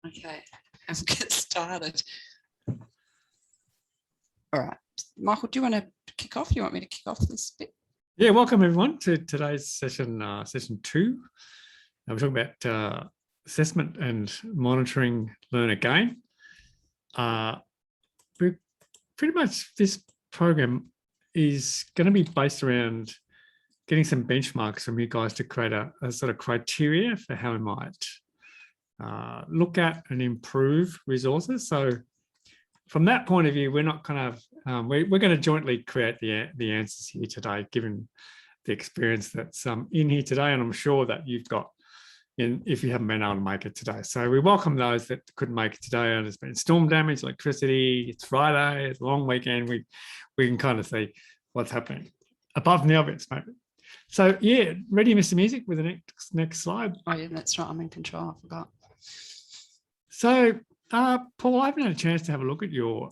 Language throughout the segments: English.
Okay, and we'll get started. All right, Michael, do you want to kick off? You want me to kick off this bit? Yeah, welcome everyone to today's session, session 2. We're talking about assessment and monitoring Learn Again. Pretty much this program is going to be based around getting some benchmarks from you guys to create a sort of criteria for how we might look at and improve resources. So from that point of view, we're not kind of, we're going to jointly create the answers here today, given the experience that's in here today. And I'm sure that you've got, if you haven't been able to make it today. So we welcome those that couldn't make it today. And there's been storm damage, electricity, it's Friday, it's a long weekend. We can kind of see what's happening, apart from the obvious, maybe. So yeah, ready, Mr. Music, with the next slide. Oh yeah, that's right, I'm in control, I forgot. So Paul, I haven't had a chance to have a look at your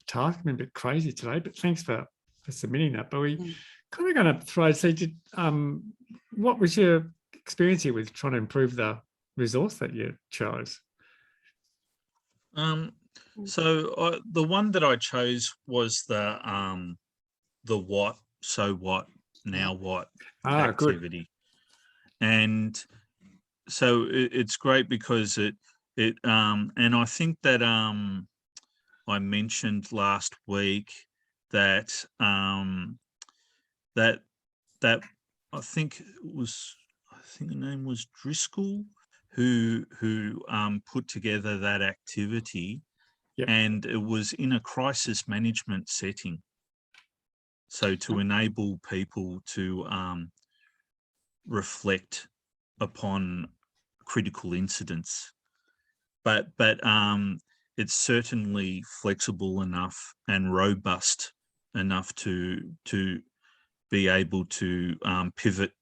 task. I've been a bit crazy today, but thanks for submitting that. But we kind of going to throw, what was your experience here with trying to improve the resource that you chose? So the one that I chose was the what, so what, now what activity. Good. And so it's great because it and I think that I mentioned last week that that I think the name was Driscoll who put together that activity. Yep. And it was in a crisis management setting. So to enable people to reflect upon critical incidents. But it's certainly flexible enough and robust enough to be able to pivot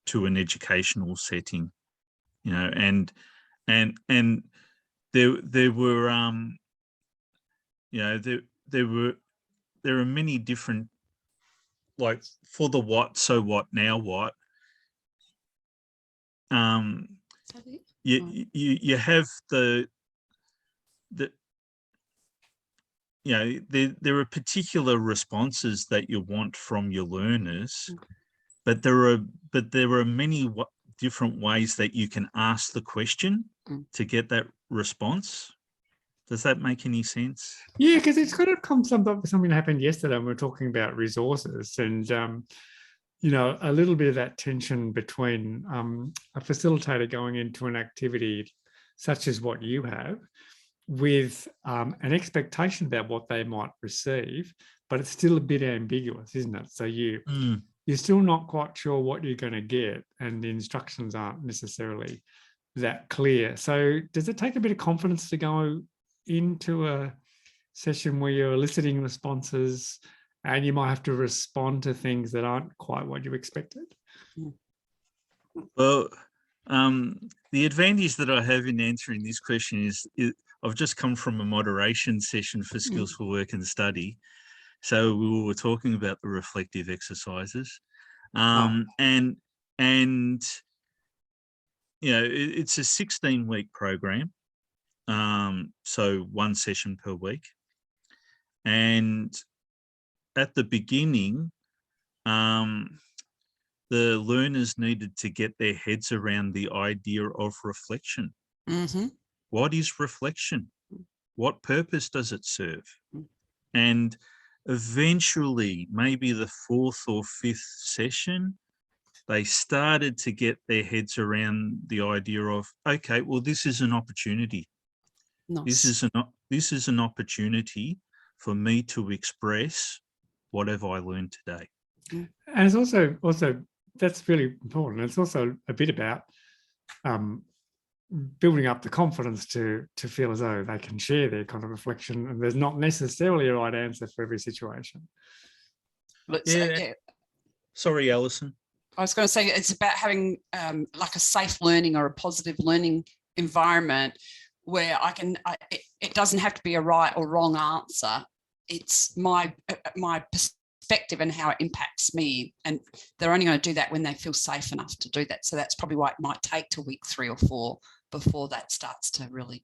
to an educational setting, you know, and there were you know, there are many different, like for the what, so what, now what. You have the you know, there are particular responses that you want from your learners, but there are many different ways that you can ask the question to get that response. Does that make any sense? Yeah, because it's kind of summed up with something that happened yesterday when we were talking about resources and you know, a little bit of that tension between a facilitator going into an activity such as what you have with an expectation about what they might receive, but it's still a bit ambiguous, isn't it? So you're still not quite sure what you're going to get, and the instructions aren't necessarily that clear. So does it take a bit of confidence to go into a session where you're eliciting responses and you might have to respond to things that aren't quite what you expected? Well, the advantage that I have in answering this question is I've just come from a moderation session for Skills for Work and Study. So we were talking about the reflective exercises. And you know, it's a 16-week program. So one session per week. And at the beginning, the learners needed to get their heads around the idea of reflection. What is reflection? What purpose does it serve? And eventually, maybe the 4th or 5th session, they started to get their heads around the idea of, okay, well, this is an opportunity. Nice. This is an opportunity for me to express what have I learned today. And it's also that's really important. It's also a bit about building up the confidence to feel as though they can share their kind of reflection, and there's not necessarily a right answer for every situation. Sorry, Alison. I was going to say it's about having like a safe learning or a positive learning environment where it doesn't have to be a right or wrong answer. It's my effective and how it impacts me. And they're only going to do that when they feel safe enough to do that. So that's probably why it might take to week 3 or 4 before that starts to really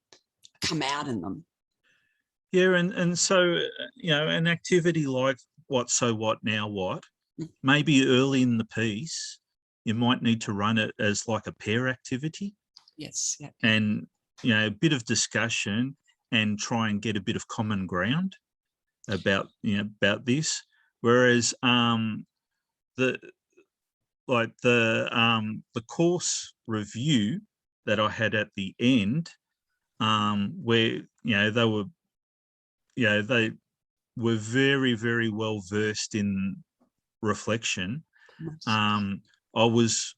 come out in them. Yeah, and so, an activity like What, So What, Now What, maybe early in the piece, you might need to run it as like a pair activity. Yes. Yeah. And, a bit of discussion and try and get a bit of common ground about this. Whereas the course review that I had at the end, where they were very, very well versed in reflection. I was,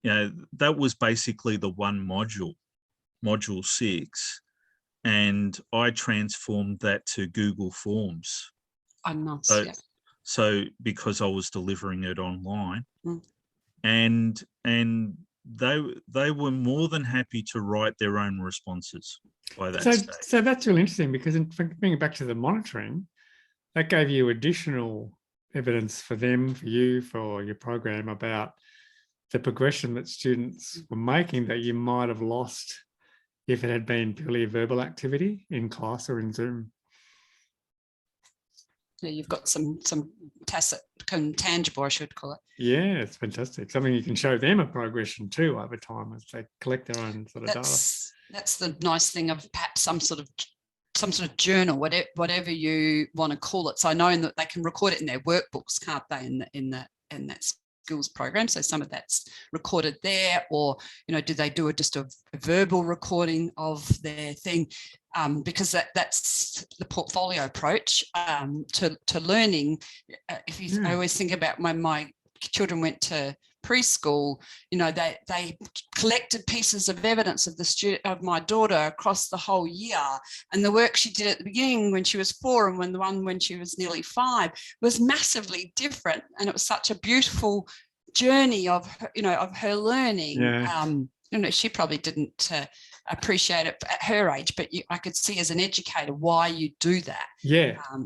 that was basically the one module 6, and I transformed that to Google Forms. Oh, nice. So, yeah. so because I was delivering it online, and they were more than happy to write their own responses by that stage. So that's really interesting, because in bringing it back to the monitoring, that gave you additional evidence for them, for you, for your program, about the progression that students were making that you might have lost if it had been purely a verbal activity in class or in Zoom. Yeah, you've got some tacit, tangible, I should call it. Yeah, it's fantastic. Something you can show them a progression too over time as they collect their own sort of data. That's the nice thing of perhaps some sort of journal, whatever you want to call it. So I know that they can record it in their workbooks, can't they? In that skills program. So some of that's recorded there, or do they do just a verbal recording of their thing? Because that's the portfolio approach to learning. If you, I always think about when my children went to preschool, they collected pieces of evidence of my daughter across the whole year, and the work she did at the beginning when she was 4 and the one when she was nearly 5 was massively different, and it was such a beautiful journey of her learning. She probably didn't appreciate it at her age, but I could see as an educator why you do that.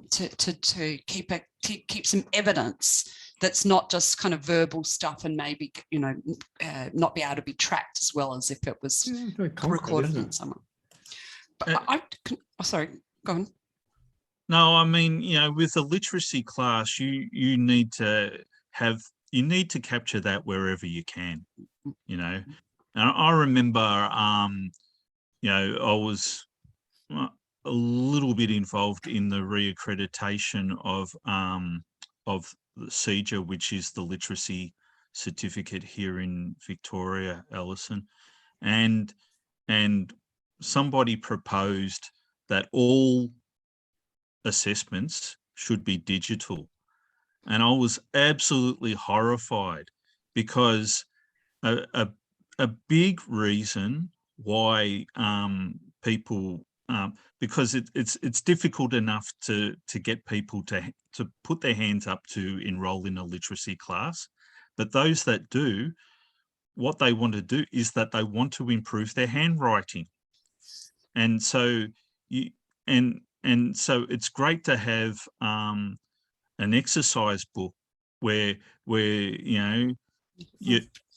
To keep some evidence that's not just kind of verbal stuff, and maybe not be able to be tracked as well as if it was recorded in someone. But sorry, go on. No, I mean, with a literacy class, you need to capture that wherever you can. And I remember, I was a little bit involved in the reaccreditation of the CEGA, which is the literacy certificate here in Victoria, Alison, and somebody proposed that all assessments should be digital, and I was absolutely horrified, because a big reason why people because it's difficult enough to get people to put their hands up to enroll in a literacy class, but those that do, what they want to do is that they want to improve their handwriting, and so so it's great to have an exercise book where you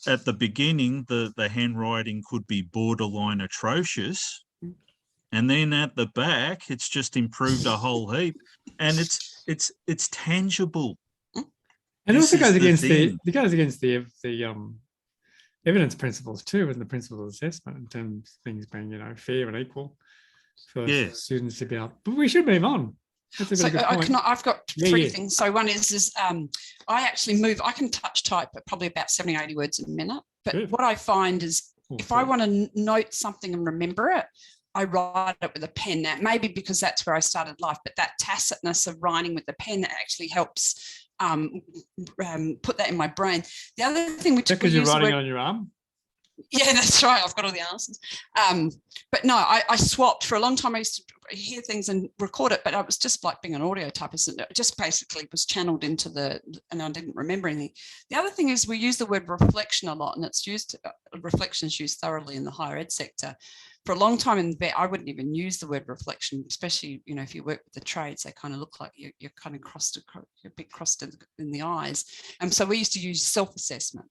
at the beginning the handwriting could be borderline atrocious, and then at the back it's just improved a whole heap, and it's tangible. And it also goes against the evidence principles too, and the principles of assessment, in terms of things being fair and equal for students to be able. But we should move on. That's a really good point. I've got three things. So one is I actually move. I can touch type at probably about 70, 80 words a minute. But what I find is if I want to note something and remember it, I write it with a pen. Now, maybe because that's where I started life, but that tacitness of writing with the pen actually helps put that in my brain. The other thing, which because you're writing it on your arm. Yeah, that's right. I've got all the answers. But no, I swapped for a long time. I used to hear things and record it, but I was just like being an audio typist, and it just basically was channeled into and I didn't remember anything. The other thing is we use the word reflection a lot, and reflection is used thoroughly in the higher ed sector. for a long time in vet, I wouldn't even use the word reflection, especially, you know, if you work with the trades, they kind of look like you're kind of you're a bit crossed in the eyes. And so we used to use self-assessment,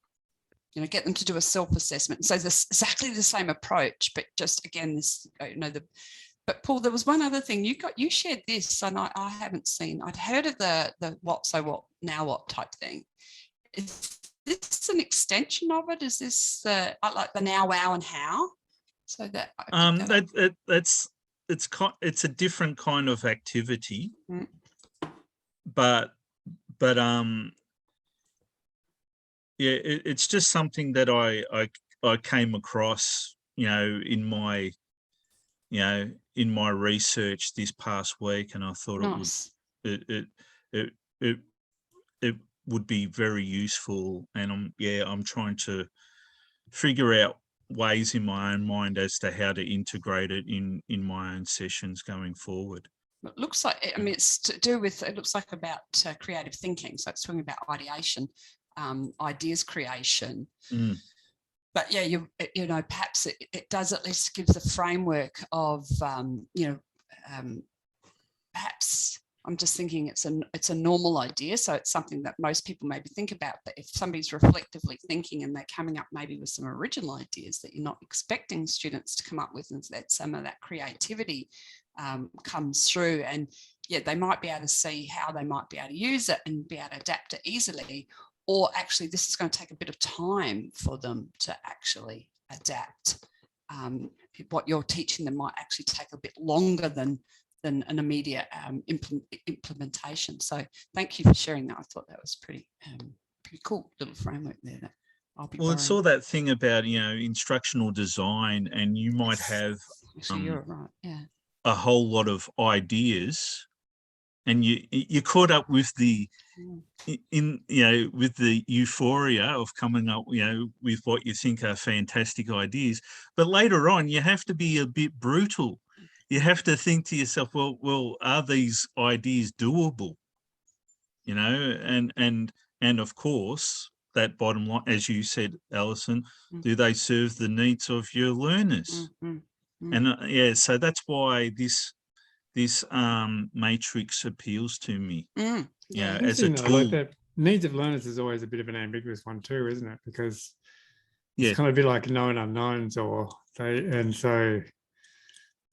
you know, get them to do a self-assessment. So this exactly the same approach, but just again, this, you know, but Paul, there was one other thing you shared this, and I haven't seen, I'd heard of the what, so what, now what type thing. Is this an extension of it? Is this like the now, wow, and how? So that it's a different kind of activity, Mm. but yeah, it's just something that I came across, you know, in my research this past week, and I thought nice. it would be very useful. And I'm trying to figure out ways in my own mind as to how to integrate it in my own sessions going forward. It looks like, I mean, it's to do with, it looks like about creative thinking. So it's talking about ideation, ideas creation. Mm. But yeah, you know, perhaps it does at least give the framework of, you know, perhaps I'm just thinking it's a normal idea. So it's something that most people maybe think about, but if somebody's reflectively thinking and they're coming up maybe with some original ideas that you're not expecting students to come up with, and that some of that creativity comes through, and yeah, they might be able to see how they might be able to use it and be able to adapt it easily, or actually this is going to take a bit of time for them to actually adapt. What you're teaching them might actually take a bit longer than an immediate implementation. So thank you for sharing that. I thought that was pretty cool little framework there that I'll be borrowing. It's all that thing about, you know, instructional design, and you might have actually, you're right, yeah, a whole lot of ideas, and you're caught up with the with the euphoria of coming up, you know, with what you think are fantastic ideas, but later on you have to be a bit brutal. You have to think to yourself, well, are these ideas doable? You know, and of course, that bottom line, as you said, Alison, do they serve the needs of your learners? And yeah, so that's why this matrix appeals to me. Yeah, as a tool. Like the needs of learners is always a bit of an ambiguous one too, isn't it? Because Yeah, it's kind of a bit like known unknowns, and so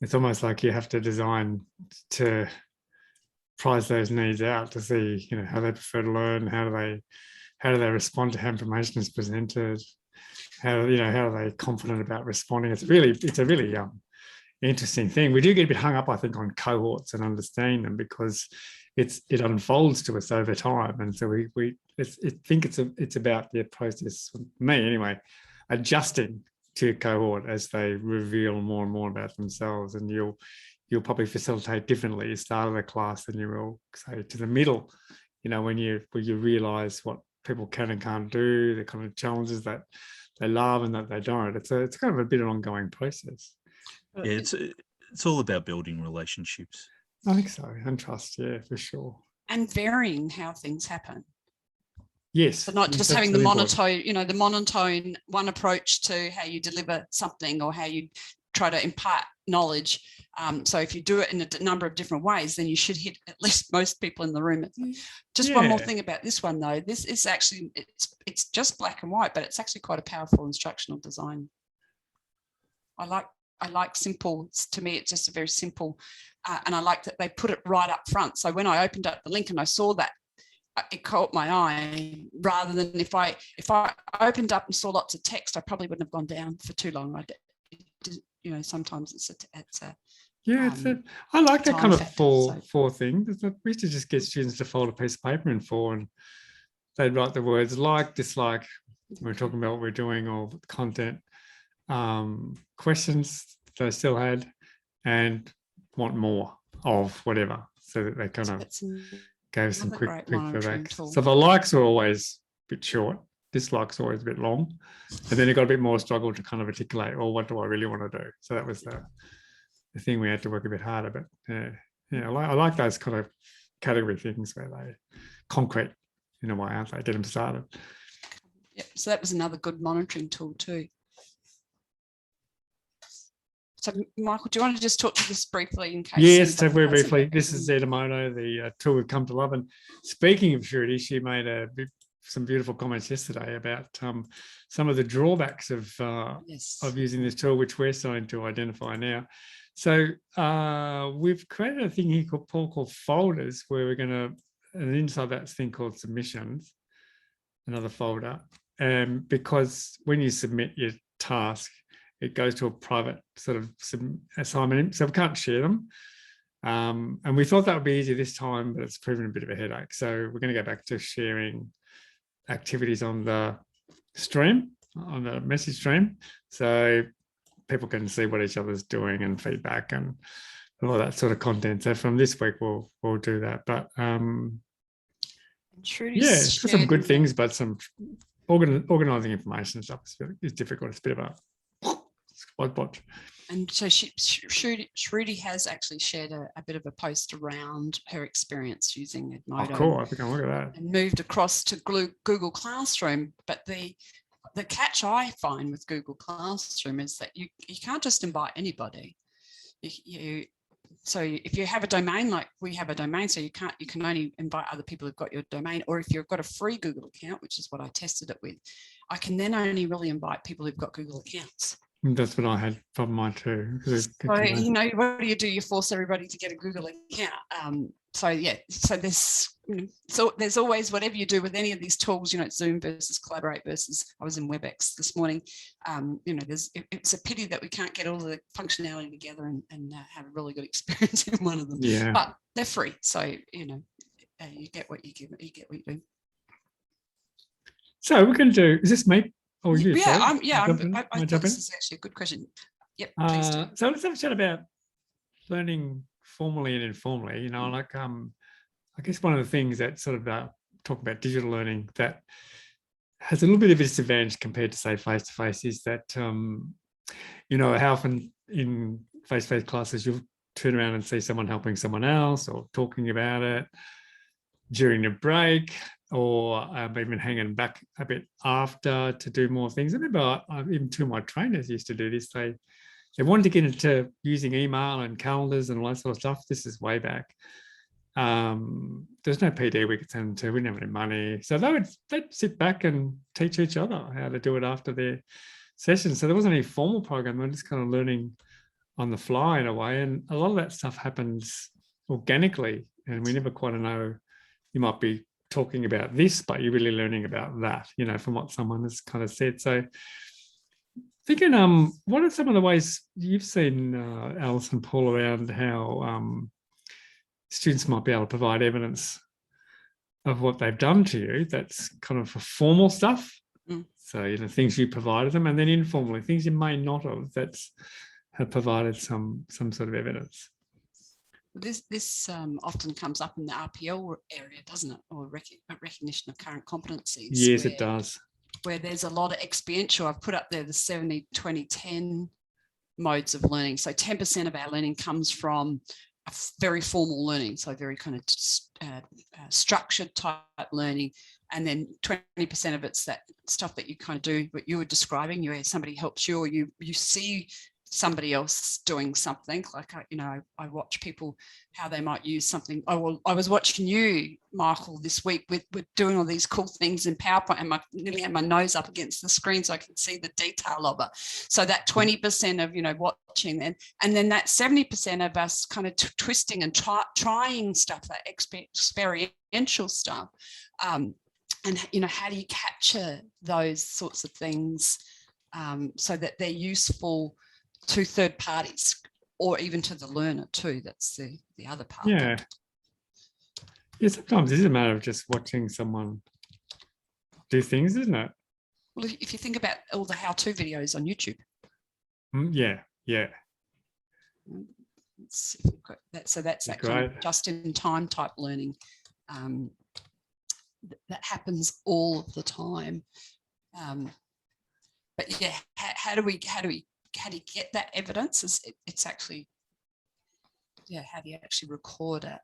it's almost like you have to design to prize those needs out to see, you know, how they prefer to learn, how do they respond to how information is presented, how are they confident about responding. It's a really interesting thing. We do get a bit hung up, I think, on cohorts and understanding them because it unfolds to us over time, and so I think it's about the process, for me anyway, adjusting to a cohort as they reveal more and more about themselves, and you'll probably facilitate differently at the start of the class than you will, say, to the middle, you know, when you realize what people can and can't do, the kind of challenges that they love and that they don't. It's kind of a bit of an ongoing process. Yeah, it's all about building relationships. I think so, and trust, yeah, for sure. And varying how things happen. Yes. So not just having the monotone, you know, the monotone one approach to how you deliver something or how you try to impart knowledge. So if you do it in a number of different ways, then you should hit at least most people in the room. Just one more thing about this one, though. This is actually, it's just black and white, but it's actually quite a powerful instructional design. I like simple. To me, it's just a very simple, and I like that they put it right up front. So when I opened up the link and I saw that, it caught my eye, rather than if I opened up and saw lots of text, I probably wouldn't have gone down for too long. You know, sometimes it's a I like that kind of factor, four thing. We used to just get students to fold a piece of paper in four, and they'd write the words like, dislike, when we're talking about what we're doing, or content, questions they still had, and want more of whatever, so that they kind of gave some quick feedback. So the likes are always a bit short, dislikes are always a bit long, and then it got a bit more struggle to kind of articulate, well, what do I really want to do? So that was the thing we had to work a bit harder. But yeah, I like those kind of category things where they concrete in a way, aren't they? Get them started. Yep. So that was another good monitoring tool too. So Michael, do you want to just talk to this briefly in case? Yes, so very anybody hasn't briefly, got this is Edimodo, the tool we've come to love. And speaking of Shruti, she made some beautiful comments yesterday about some of the drawbacks of Yes. using this tool, which we're starting to identify now. So we've created a thing here called folders, where we're going to, and inside that thing called submissions, another folder. Because when you submit your task, it goes to a private sort of assignment, so we can't share them. And we thought that would be easy this time, but it's proven a bit of a headache. So we're going to go back to sharing activities on the stream, on the message stream, so people can see what each other's doing and feedback and all that sort of content. So from this week, we'll do that. But it's got some good things, but some organising information and stuff is difficult. It's a bit of a hodgepodge. And so Shruti has actually shared a bit of a post around her experience using Edmodo. Oh, cool. I think I'll look at that. And moved across to Google Classroom. But the catch I find with Google Classroom is that you can't just invite anybody. So if you have a domain, like we have a domain, so you can only invite other people who've got your domain, or if you've got a free Google account, which is what I tested it with, I can then only really invite people who've got Google accounts. That's what I had from mine too. So, what do? You force everybody to get a Google account. So there's always, whatever you do with any of these tools, Zoom versus Collaborate versus, I was in WebEx this morning. It's a pity that we can't get all the functionality together and have a really good experience in one of them. Yeah. But they're free, so you get what you give, you get what you do. So we're going to do. Is this me? Oh, you? Yeah, Sorry. I thought this is actually a good question. Yep. Please do. So let's have a chat about learning formally and informally. I guess one of the things that sort of talk about digital learning that has a little bit of a disadvantage compared to, say, face-to-face is that, how often in face-to-face classes you'll turn around and see someone helping someone else or talking about it during a break, or even hanging back a bit after to do more things. I remember even two of my trainers used to do this. They wanted to get into using email and calendars and all that sort of stuff. This is way back. There's no PD we could send them to. We didn't have any money. So they'd sit back and teach each other how to do it after their sessions. So there wasn't any formal program. They're just kind of learning on the fly in a way. And a lot of that stuff happens organically. And we never quite know, you might be talking about this, but you're really learning about that, from what someone has kind of said. So thinking, what are some of the ways you've seen, Alice and Paul, around how students might be able to provide evidence of what they've done to you? That's kind of for formal stuff. So, things you provided them, and then informally, things you may not have provided some sort of evidence. This often comes up in the RPL area, doesn't it? Or recognition of current competencies. Yes, it does. Where there's a lot of experiential. I've put up there the 70-20-10 modes of learning. So 10% of our learning comes from a very formal learning, so very kind of structured type learning. And then 20% of it's that stuff that you kind of do, what you were describing, somebody helps you, or you see somebody else doing something. Like I watch people, how they might use something. I was watching you, Michael, this week with doing all these cool things in PowerPoint, and nearly had my nose up against the screen so I can see the detail of it. So that 20% of watching, and then that 70% of us kind of twisting and trying stuff, that experiential stuff. And how do you capture those sorts of things so that they're useful to third parties, or even to the learner too? That's the other part. Yeah. Sometimes it is a matter of just watching someone do things, isn't it? Well, if you think about all the how-to videos on YouTube. Yeah. So that's that kind of just-in-time type learning that happens all of the time. But yeah, how do you get that evidence? It's actually, how do you actually record it?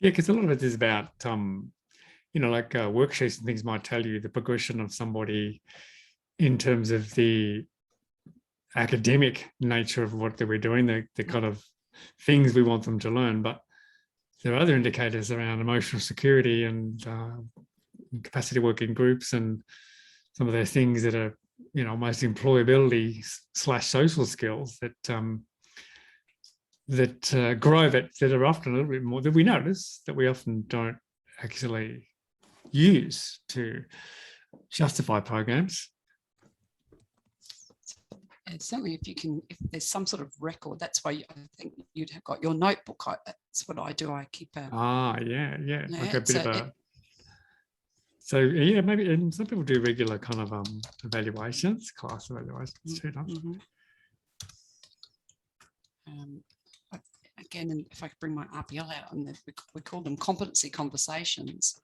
Yeah, because a lot of it is about, like worksheets and things might tell you the progression of somebody in terms of the academic nature of what we're doing, the kind of things we want them to learn. But there are other indicators around emotional security and capacity working groups and some of those things that are, almost employability / social skills that grow, that are often a little bit more, that we notice, that we often don't actually use to justify programs. And certainly if there's some sort of record, that's why I think you'd have got your notebook. That's what I do. I keep a. Yeah. Yeah, Like a bit of a. So yeah, maybe, and some people do regular kind of evaluations, class evaluations too. Again, and if I could bring my RPL out, and we call them competency conversations.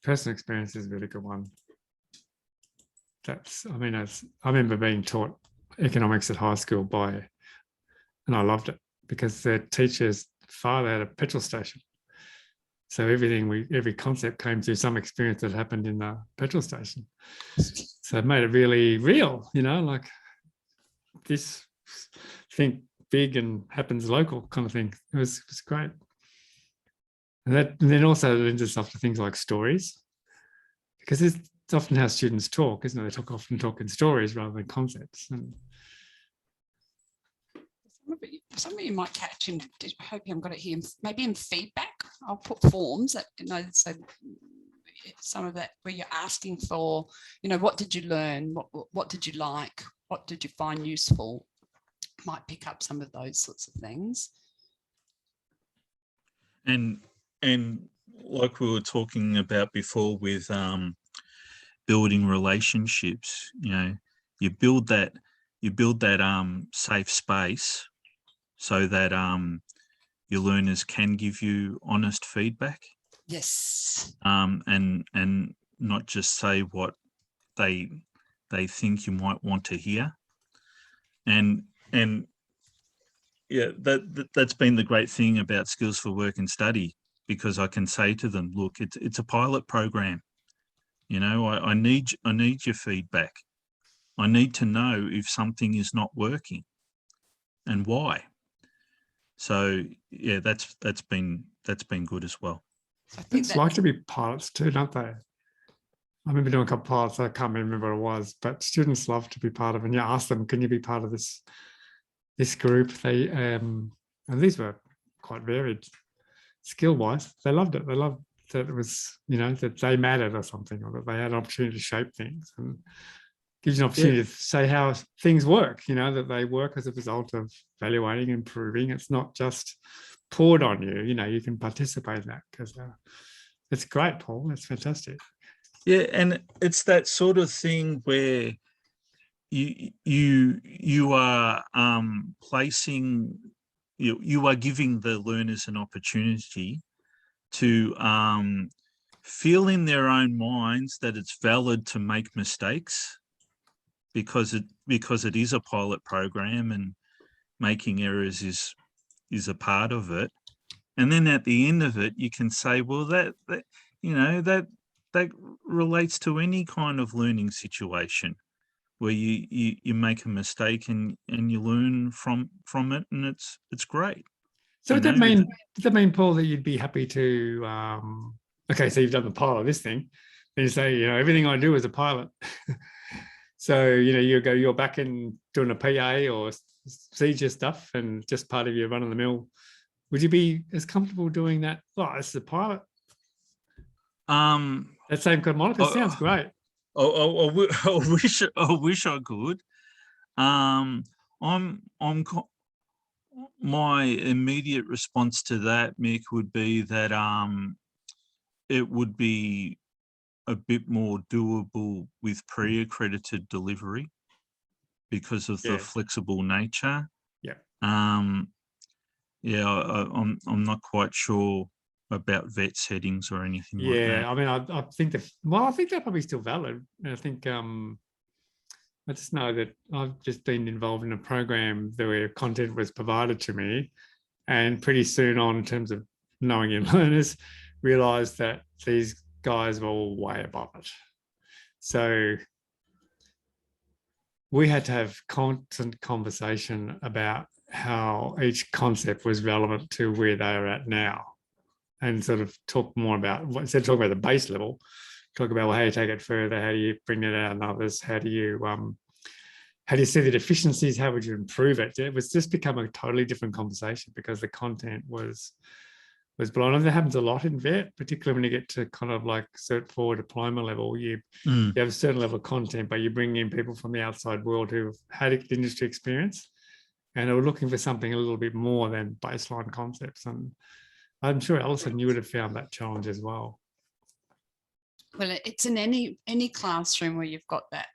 Personal experience is a really good one. I remember being taught economics at high school and I loved it because the teacher's father had a petrol station. So every concept came through some experience that happened in the petrol station. So it made it really real, like this, think big and happens local kind of thing. It was great. And then also lends itself to things like stories, because it's often how students talk, isn't it? They often talk in stories rather than concepts. And some of you might catch in, I hope you haven't got it here, maybe in feedback. I'll put forms that, so some of that where you're asking for, what did you learn? What did you like? What did you find useful? Might pick up some of those sorts of things. And like we were talking about before with building relationships, you build that safe space so that your learners can give you honest feedback. Yes. And not just say what they think you might want to hear. And yeah, that's been the great thing about Skills for Work and Study, because I can say to them, look, it's a pilot program. I need your feedback. I need to know if something is not working and why. So yeah, that's been good as well. It's like to be pilots too, don't they? I remember doing a couple of pilots. I can't remember what it was, but students love to be part of. And you ask them, "Can you be part of this group?" They and these were quite varied skill-wise. They loved it. They loved that it was, that they mattered or something, or that they had an opportunity to shape things, and gives you an opportunity to say how things work. That they work as a result of evaluating, improving. It's not just poured on you. You can participate in that, because it's great, Paul. It's fantastic. Yeah, and it's that sort of thing where you are placing, you are giving the learners an opportunity to feel in their own minds that it's valid to make mistakes, because it is a pilot program and making errors is a part of it. And then at the end of it, you can say, well, that relates to any kind of learning situation where you make a mistake and you learn from it, and it's great. So does that mean, Paul, that you'd be happy to okay, so you've done the pilot of this thing, then you say, everything I do is a pilot. So you're back in doing a PA or CJIS stuff and just part of your run of the mill. Would you be as comfortable doing that? Oh, this is a pilot. That same kind of moniker sounds great. I wish I could. My immediate response to that, Mick, would be that it would be a bit more doable with pre-accredited delivery because of the flexible nature. Yeah. I'm not quite sure about vet settings or anything like that. Yeah, I mean, I think they're probably still valid. I think I just know that I've just been involved in a program where content was provided to me, and pretty soon on, in terms of knowing your learners, realised that these guys were all way above it. So we had to have constant conversation about how each concept was relevant to where they are at now, and sort of talk more about, instead of talking about the base level, talk about, well, how you take it further, how do you bring it out in others, how do you see the deficiencies, how would you improve it? It was just become a totally different conversation because the content was blown. And that happens a lot in vet, particularly when you get to kind of like Cert 4 diploma level. You have a certain level of content, but you bring in people from the outside world who've had industry experience and are looking for something a little bit more than baseline concepts. And I'm sure, Alison, you would have found that challenge as well. Well, it's in any classroom where you've got that,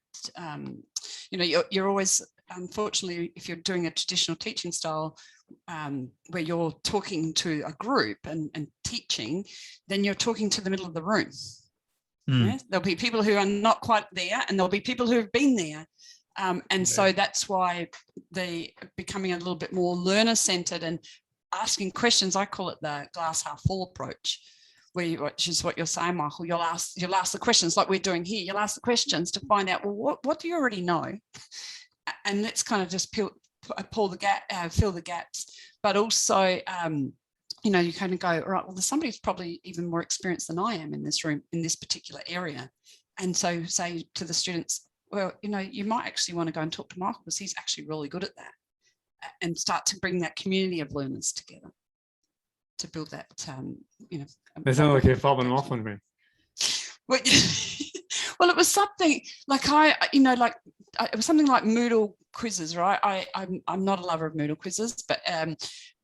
you're always, unfortunately, if you're doing a traditional teaching style, where you're talking to a group and teaching, then you're talking to the middle of the room. Yeah? There'll be people who are not quite there, and there'll be people who have been there. So that's why the becoming a little bit more learner-centered and asking questions. I call it the glass half full approach, which is what you're saying, Michael. You'll ask the questions like we're doing here. You'll ask the questions to find out, well, what do you already know? And let's kind of just fill the gaps. But also, you kind of go, all right, well, there's somebody who's probably even more experienced than I am in this room, in this particular area. And so say to the students, well, you might actually want to go and talk to Michael because he's actually really good at that, and start to bring that community of learners together to build that, It's not like you're fobbing them off on me. Well, it was something like it was something like Moodle quizzes, right? I'm not a lover of Moodle quizzes, but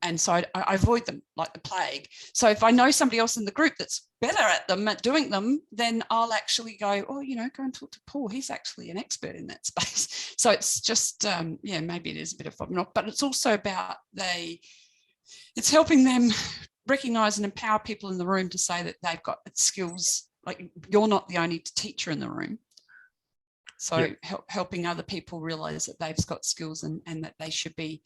and so I avoid them like the plague. So if I know somebody else in the group that's better at them, at doing them, then I'll actually go, oh, go and talk to Paul. He's actually an expert in that space. So it's just, maybe it is a bit of fobbing off, but it's also about it's helping them recognize and empower people in the room to say that they've got skills. Like, you're not the only teacher in the room. So helping other people realize that they've got skills and that they should be,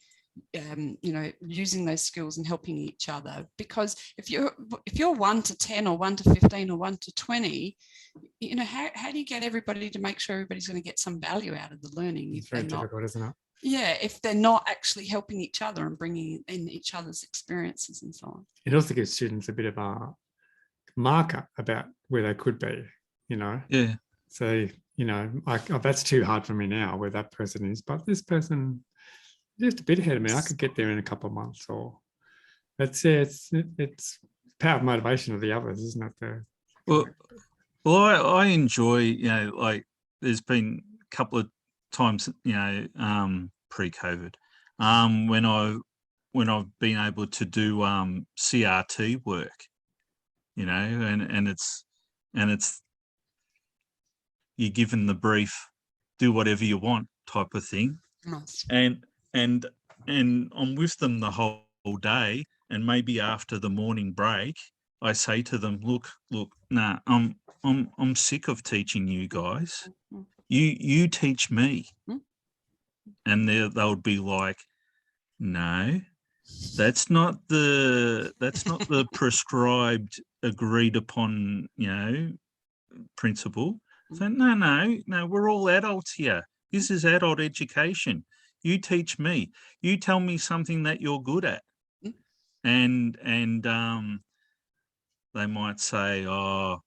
using those skills and helping each other. Because if you're 1 to 10 or 1 to 15 or 1 to 20, how do you get everybody to make sure everybody's going to get some value out of the learning? It's very difficult, isn't it? Yeah, if they're not actually helping each other and bringing in each other's experiences and so on. It also gives students a bit of a marker about where they could be, Yeah. So, that's too hard for me now where that person is, but this person just a bit ahead of me. I could get there in a couple of months. Or it's power of motivation of the others, isn't it? Well, I enjoy, like there's been a couple of times, pre-COVID, when I've been able to do CRT work, and it's you're given the brief, do whatever you want type of thing. Nice. And I'm with them the whole day, and maybe after the morning break, I say to them, look, nah, I'm sick of teaching you guys. You teach me. And they'll be like, no, that's not the prescribed, agreed upon, principle. So no, we're all adults here. This is adult education. You teach me. You tell me something that you're good at. And they might say, oh,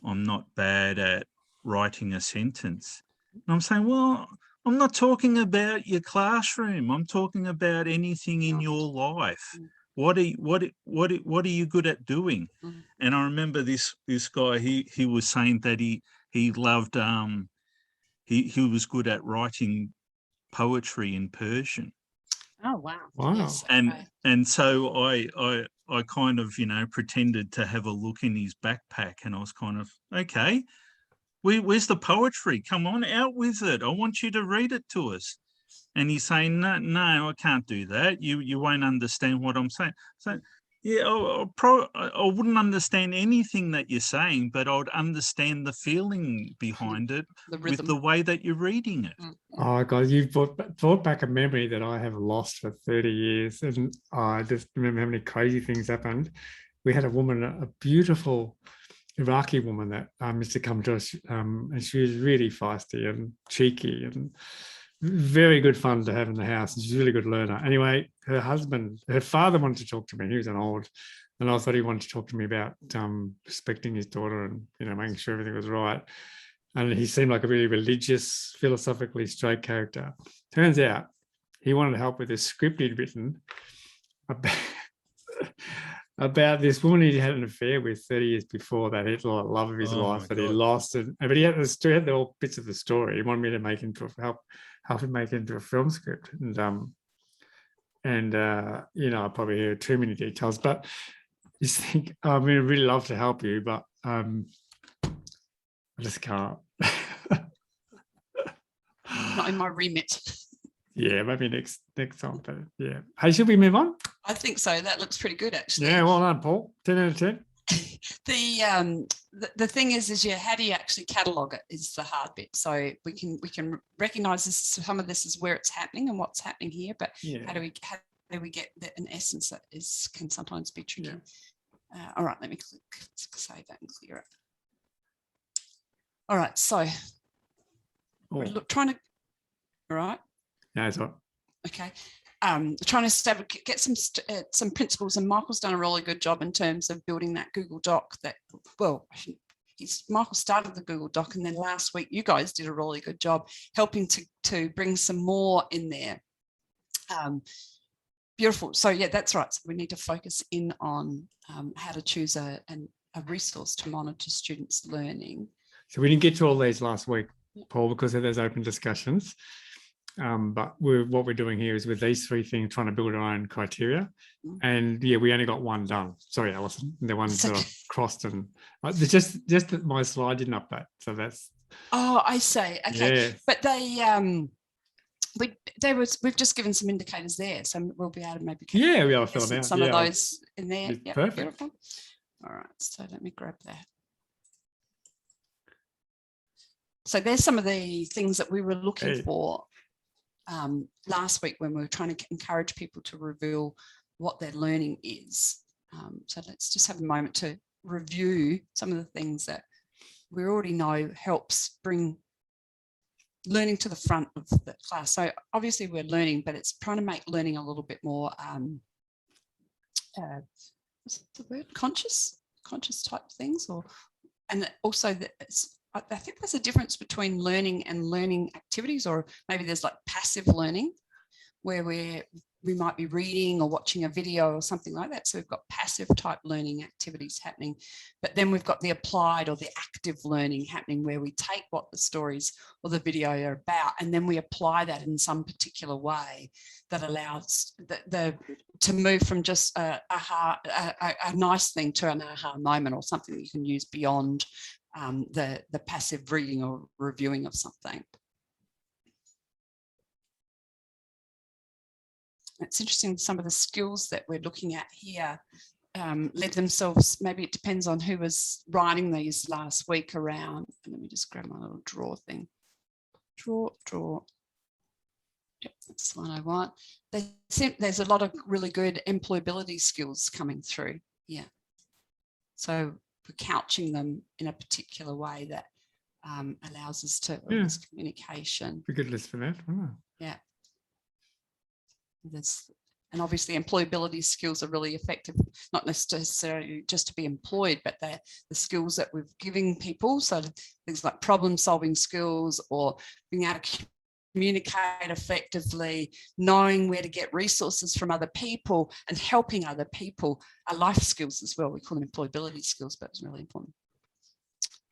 I'm not bad at writing a sentence. And I'm saying, well, I'm not talking about your classroom. I'm talking about anything in your life. What are you good at doing? And I remember this guy. He was saying that he loved he was good at writing poetry in Persian. Oh wow! Yes, and so I kind of pretended to have a look in his backpack, and I was kind of, okay, where's the poetry? Come on, out with it! I want you to read it to us. And he's saying, no, I can't do that. You won't understand what I'm saying. So yeah, I wouldn't understand anything that you're saying, but I would understand the feeling behind it with the way that you're reading it. Oh God, you've brought back a memory that I have lost for 30 years. And I just remember how many crazy things happened. We had a woman, a beautiful Iraqi woman that used to come to us, and she was really feisty and cheeky and very good fun to have in the house. And she's a really good learner. Anyway, her father wanted to talk to me. He was an old, and I thought he wanted to talk to me about respecting his daughter and, making sure everything was right. And he seemed like a really religious, philosophically straight character. Turns out he wanted to help with a script he'd written about this woman he had an affair with 30 years before that. He had the love of his life that he lost. But he had the all bits of the story. He wanted me to make into help him make it into a film script. And I probably hear too many details, but you think, I'd really love to help you, but I just can't. Not in my remit. Yeah, maybe next time. But yeah. Hey, should we move on? I think so. That looks pretty good, actually. Yeah, well done, Paul. 10 out of 10. The thing is how do you actually catalogue it is the hard bit. So we can recognise some of this is where it's happening and what's happening here, but how do we get an essence that can sometimes be tricky. Yeah. All right, let me click save that and clear it. All right, so we're trying to. All right. No, it's all right. Okay. Trying to get some principles, and Michael's done a really good job in terms of building that Google Doc. Michael started the Google Doc, and then last week you guys did a really good job helping to bring some more in there. Beautiful. So yeah, that's right. So we need to focus in on how to choose a resource to monitor students' learning. So we didn't get to all these last week, Paul, because of those open discussions. But what we're doing here is with these three things, trying to build our own criteria. And yeah, we only got one done. Sorry, Alison. The one sort of crossed and just that my slide didn't update. So that's. Oh, I see. Okay. Yeah. But we've just given some indicators there, so we'll be able to maybe fill them out. Some of those in there. Yeah, perfect. Beautiful. All right, so let me grab that. So there's some of the things that we were looking for last week when we were trying to encourage people to reveal what their learning is. So let's just have a moment to review some of the things that we already know helps bring learning to the front of the class. So obviously we're learning, but it's trying to make learning a little bit more what's the word? Conscious type things, and also I think there's a difference between learning and learning activities, or maybe there's like passive learning where we might be reading or watching a video or something like that. So we've got passive type learning activities happening, but then we've got the applied or the active learning happening where we take what the stories or the video are about and then we apply that in some particular way that allows to move from just a nice thing to an aha moment or something that you can use beyond the passive reading or reviewing of something. It's interesting, some of the skills that we're looking at here led themselves, maybe it depends on who was writing these last week around. Let me just grab my little draw thing. Draw. Yep, that's the one I want. There's a lot of really good employability skills coming through. Yeah. So we're couching them in a particular way that allows us to communication. A good list for that. Oh. Yeah. And obviously employability skills are really effective, not necessarily just to be employed, but they're the skills that we're giving people. So things like problem solving skills or being able to communicate effectively, knowing where to get resources from other people and helping other people are life skills as well. We call them employability skills, but it's really important.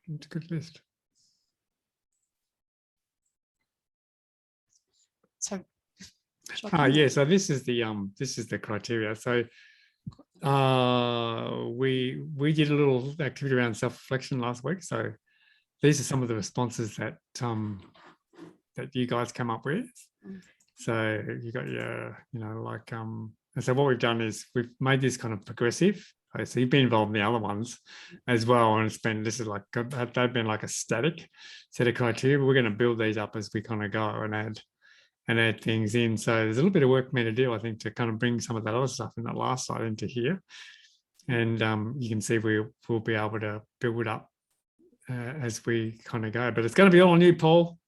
It's a good list. So so this is the criteria. So we did a little activity around self-reflection last week. So these are some of the responses that that you guys come up with. So you got your, and so what we've done is we've made this kind of progressive. So you've been involved in the other ones as well, and they've been like a static set of criteria, but we're going to build these up as we kind of go and add things in. So there's a little bit of work for me to do, I think, to kind of bring some of that other stuff in that last slide into here. And you can see we'll be able to build up as we kind of go. But it's going to be all on you, Paul.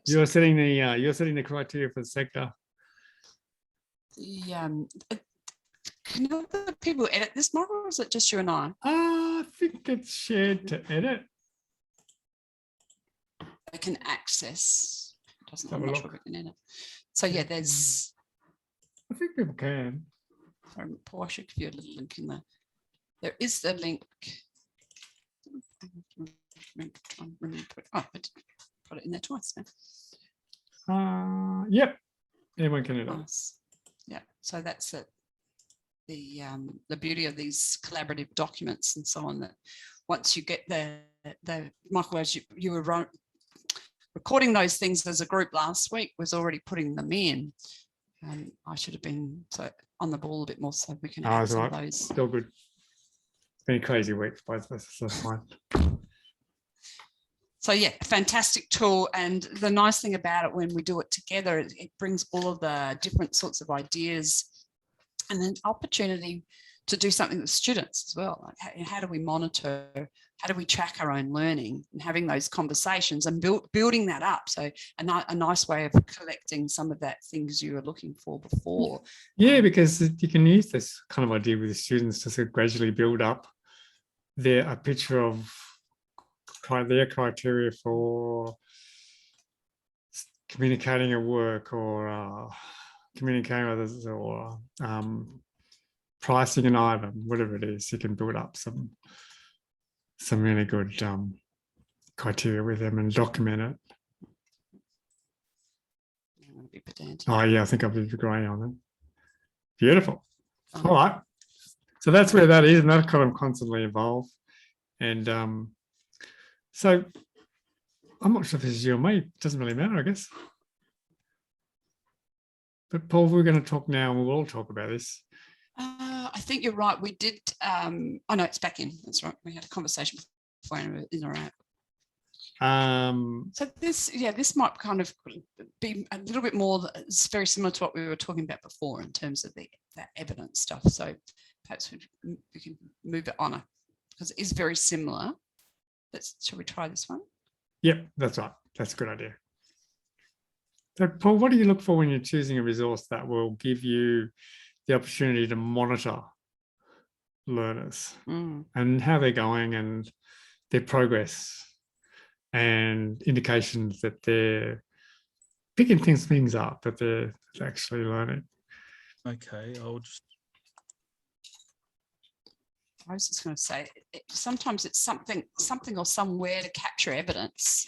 You're setting the criteria for the sector. Can other people edit this model, or is it just you and I? I think it's shared to edit. They can access. Have I'm a not look. sure we can edit. So yeah, there's. I think people can. Paul, I should give you a little link in there. There is the link. Oh, I did put it in there twice now. Yep. Anyone can edit. Nice. Yeah. So that's it. The beauty of these collaborative documents and so on, that once you get the Michael, as you were recording those things as a group last week, was already putting them in. And I should have been on the ball a bit more so we can add some of those. Still good. It's been a crazy week for both of us, so that's fine. So yeah, fantastic tool. And the nice thing about it, when we do it together, it brings all of the different sorts of ideas and an opportunity to do something with students as well. Like how do we monitor? How do we track our own learning, and having those conversations and building that up? So a nice way of collecting some of that things you were looking for before. Yeah, because you can use this kind of idea with the students to sort of gradually build up a picture of their criteria for communicating at work, or communicating with others, or pricing an item, whatever it is. You can build up some really good criteria with them and document it. I'm going to be pedantic. Oh yeah, I think I'll be agreeing on it. Beautiful. All right. So that's where that is, and that kind of constantly evolve. And so I'm not sure if this is you or me. It doesn't really matter, I guess. But Paul, we're going to talk now, and we'll all talk about this. I think you're right. We did. Oh no, it's back in. That's right. We had a conversation before in or out. So this might kind of be a little bit more. It's very similar to what we were talking about before in terms of that evidence stuff. So perhaps we can move it on because it is very similar. Shall we try this one? Yep, that's right. That's a good idea. So Paul, what do you look for when you're choosing a resource that will give you the opportunity to monitor learners and how they're going and their progress, and indications that they're picking things up, that they're actually learning? Okay, I was just going to say, sometimes it's something or somewhere to capture evidence.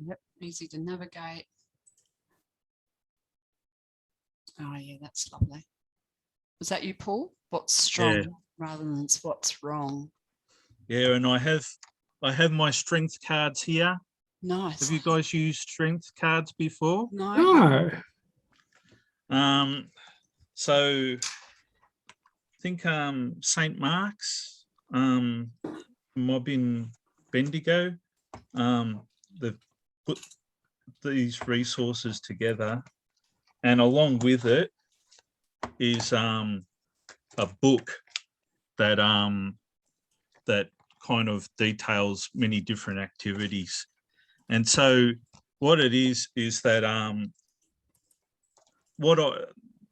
Yep, easy to navigate. Oh yeah, that's lovely. Was that you, Paul? What's strong rather than what's wrong? Yeah, and I have my strength cards here. Nice. Have you guys used strength cards before? No. So I think St. Mark's Mob in Bendigo. They've put these resources together, and along with it is a book that that kind of details many different activities. And so what it is that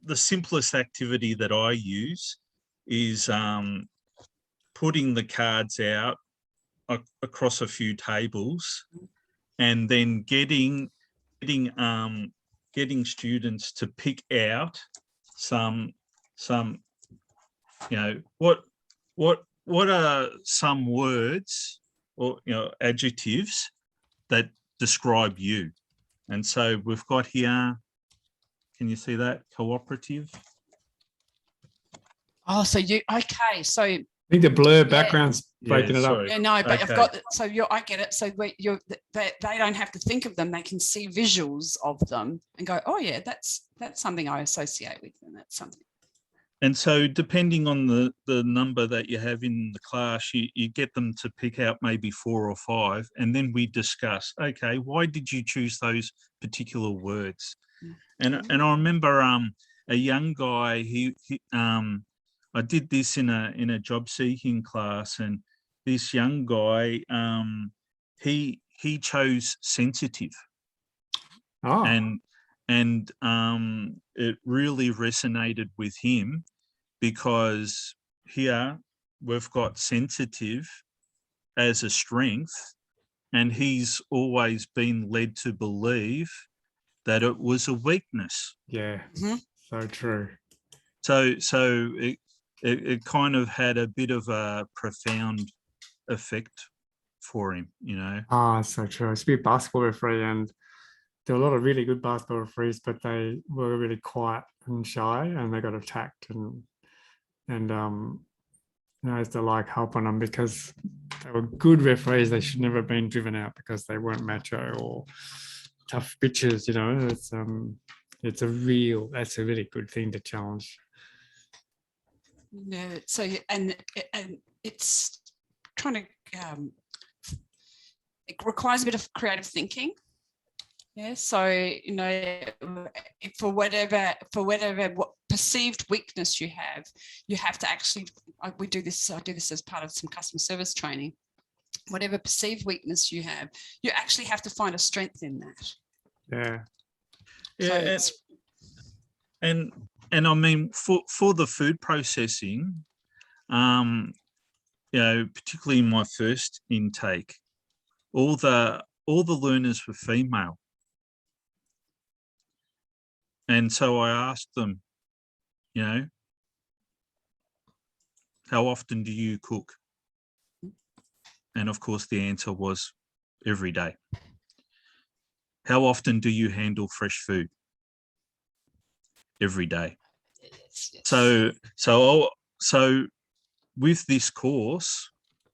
the simplest activity that I use is putting the cards out across a few tables, and then getting students to pick out some what are some words or adjectives that describe you. And so we've got here, can you see that? Cooperative. Oh, so so I think the blur background's breaking it up. sorry. yeah, no, but Okay. I've got I get it. So they don't have to think of them; they can see visuals of them and go, "Oh, yeah, that's something I associate with, and that's something." And so depending on the number that you have in the class, you get them to pick out maybe 4 or 5, and then we discuss, okay, why did you choose those particular words? And I remember a young guy, I did this in a job seeking class, and this young guy, he chose sensitive. Oh, And it really resonated with him, because here we've got sensitive as a strength, and he's always been led to believe that it was a weakness. yeah, Mhm. so true. So it kind of had a bit of a profound effect for him, Ah, so true. I used to be a basketball referee, and there were a lot of really good basketball referees, but they were really quiet and shy, and they got attacked. And I used to like help on them because they were good referees. They should never have been driven out because they weren't macho or tough bitches. That's a really good thing to challenge. Yeah. So and it's trying to. It requires a bit of creative thinking. Yeah. So for whatever what perceived weakness you have to actually. I do this as part of some customer service training. Whatever perceived weakness you have, you actually have to find a strength in that. Yeah. Yeah. And I mean, for the food processing, particularly in my first intake, all the learners were female. And so I asked them, how often do you cook? And of course, the answer was every day. How often do you handle fresh food? Every day. Yes. So with this course,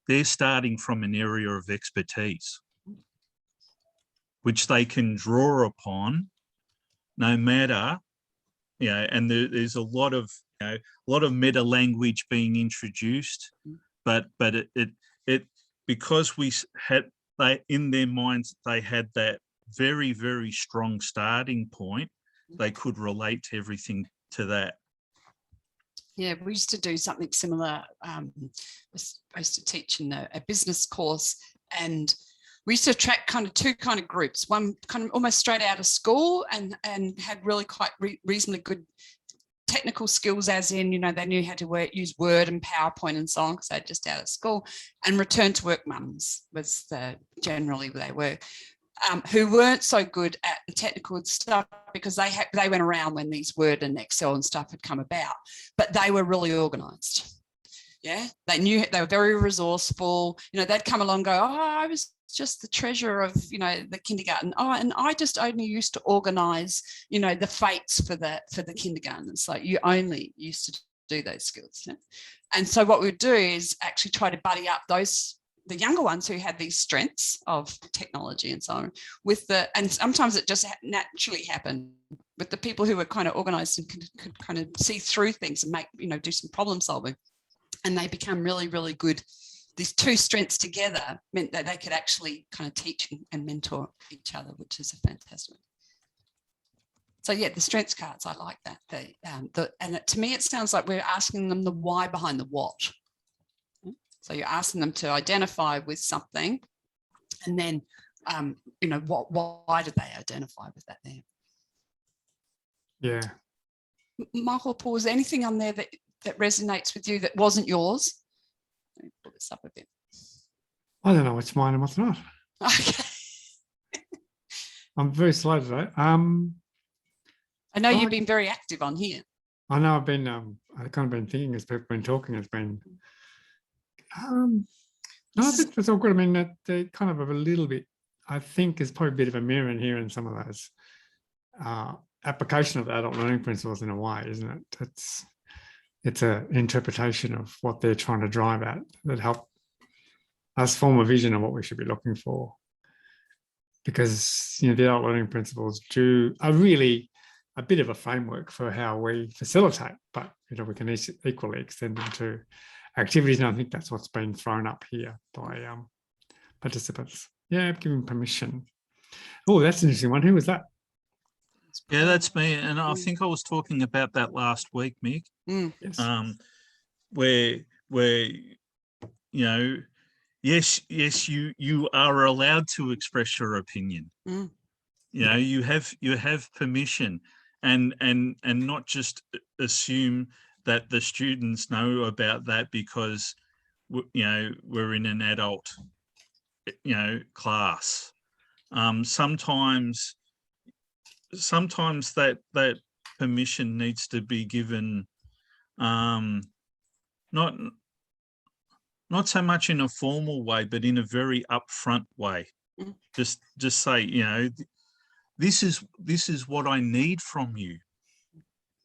they're starting from an area of expertise, which they can draw upon, no matter, and there's a lot of meta language being introduced, but it because they in their minds they had that very, very strong starting point, they could relate to everything to that. Yeah, we used to do something similar. I used to teach in a business course, and we used to attract kind of two kind of groups. One kind of almost straight out of school and had really quite reasonably good technical skills, as in, they knew how to use Word and PowerPoint and so on, because they're just out of school. And return to work mums was generally where they were. Who weren't so good at the technical stuff because they went around when these Word and Excel and stuff had come about, but they were really organised. Yeah, they were very resourceful. They'd come along and go, oh, I was just the treasurer of, the kindergarten. Oh, and I just only used to organise, the fates for the kindergarten. It's like you only used to do those skills. Yeah? And so what we would do is actually try to buddy up the younger ones who had these strengths of technology and so on and sometimes it just naturally happened with the people who were kind of organized and could kind of see through things and make, do some problem solving. And they become really, really good these two strengths together meant that they could actually kind of teach and mentor each other, which is a fantastic. So yeah, the strengths cards, I like that. To me, it sounds like we're asking them the why behind the what. So you're asking them to identify with something, and then why did they identify with that there? Yeah. Michael, Paul, is there anything on there that resonates with you that wasn't yours? Let me pull this up a bit. I don't know what's mine and what's not. Okay. I'm very slow today. I know you've been very active on here. I know I've been, I've kind of been thinking as people have been talking, it's been, no, I think that's all good. I mean, that they kind of have a little bit, I think there's probably a bit of a mirror in here in some of those application of adult learning principles in a way, isn't it? It's an interpretation of what they're trying to drive at that help us form a vision of what we should be looking for. Because, the adult learning principles are really a bit of a framework for how we facilitate, but, we can equally extend them to activities. And I think that's what's been thrown up here by participants. Yeah, giving permission. Oh, that's an interesting one. Who was that? Yeah, that's me. And I think I was talking about that last week, Mick. Yes. Where yes, you are allowed to express your opinion. You have permission, and not just assume that the students know about that because we're in an adult class. Sometimes that permission needs to be given, not so much in a formal way, but in a very upfront way. Just say, this is what I need from you.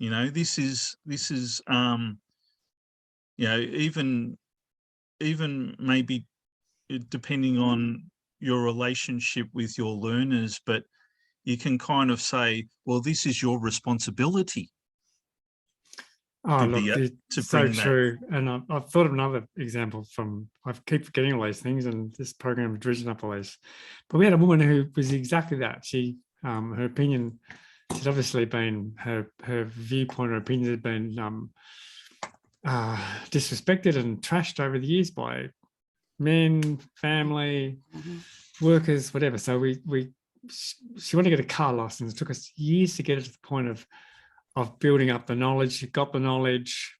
This is even maybe depending on your relationship with your learners, but you can kind of say, well, this is your responsibility. Oh, look, it's so true. And I've thought of another example I keep forgetting all these things, and this program has risen up all these. But we had a woman who was exactly that. She, her opinion, she'd obviously been, her viewpoint or opinion had been disrespected and trashed over the years by men, family, workers, whatever. So she wanted to get a car license. It took us years to get her to the point of building up the knowledge. She got the knowledge,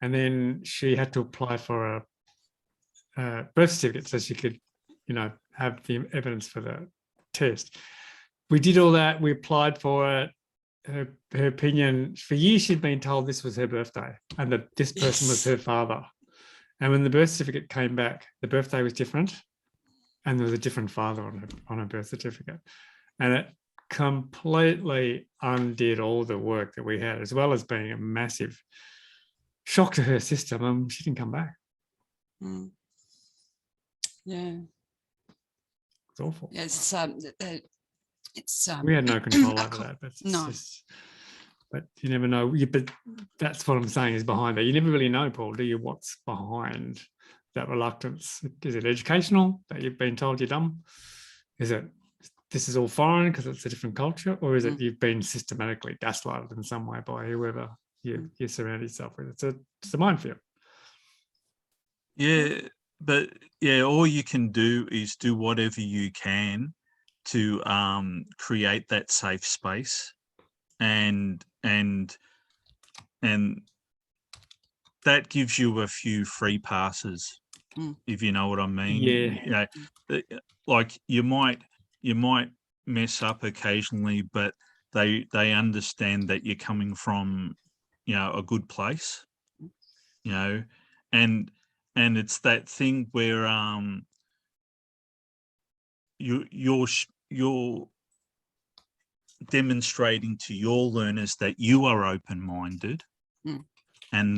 and then she had to apply for a birth certificate so she could, have the evidence for the test. We did all that. We applied for it. Her opinion, for years she'd been told this was her birthday and that this person was her father. And when the birth certificate came back, the birthday was different, and there was a different father on her birth certificate. And it completely undid all the work that we had, as well as being a massive shock to her system. She didn't come back. Yeah, it's awful. Yes, we had no control over that. But no. But you never know. But that's what I'm saying is behind that. You never really know, Paul, do you? What's behind that reluctance? Is it educational that you've been told you're dumb? Is it this is all foreign because it's a different culture, or is it you've been systematically gaslighted in some way by whoever you surround yourself with? It's a minefield. Yeah, but all you can do is do whatever you can to create that safe space, and that gives you a few free passes, if you know what I mean. Yeah. Like you might mess up occasionally, but they understand that you're coming from, a good place, and it's that thing where you're demonstrating to your learners that you are open-minded, and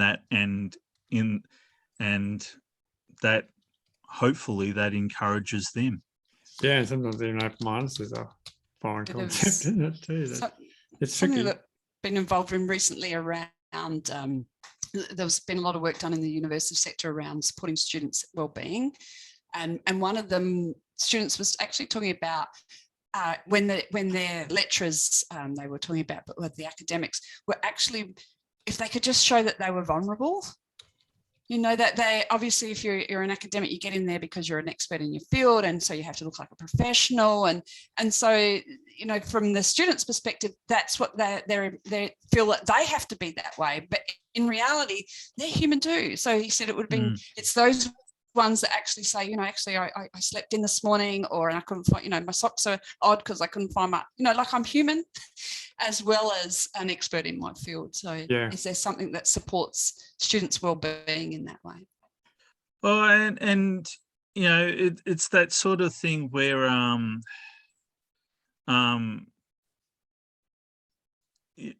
that hopefully that encourages them. Yeah, and sometimes even open-mindedness is a foreign concept, isn't it too? It's something tricky. that I've been involved in recently around there's been a lot of work done in the university sector around supporting students' wellbeing. And one of them, students was actually talking about when their lecturers, they were talking about, but with the academics, were actually, if they could just show that they were vulnerable, you know, that they obviously, if you're an academic, you get in there because you're an expert in your field, and so you have to look like a professional, and so, you know, from the students' perspective, that's what they feel that they have to be that way, but in reality, they're human too. So he said it would have been it's those ones that actually say, you know, actually I slept in this morning, or I couldn't find, you know, my socks are odd because I couldn't find my, you know, like I'm human as well as an expert in my field. So is there something that supports students' well-being in that way? Well, and you know, it's that sort of thing where you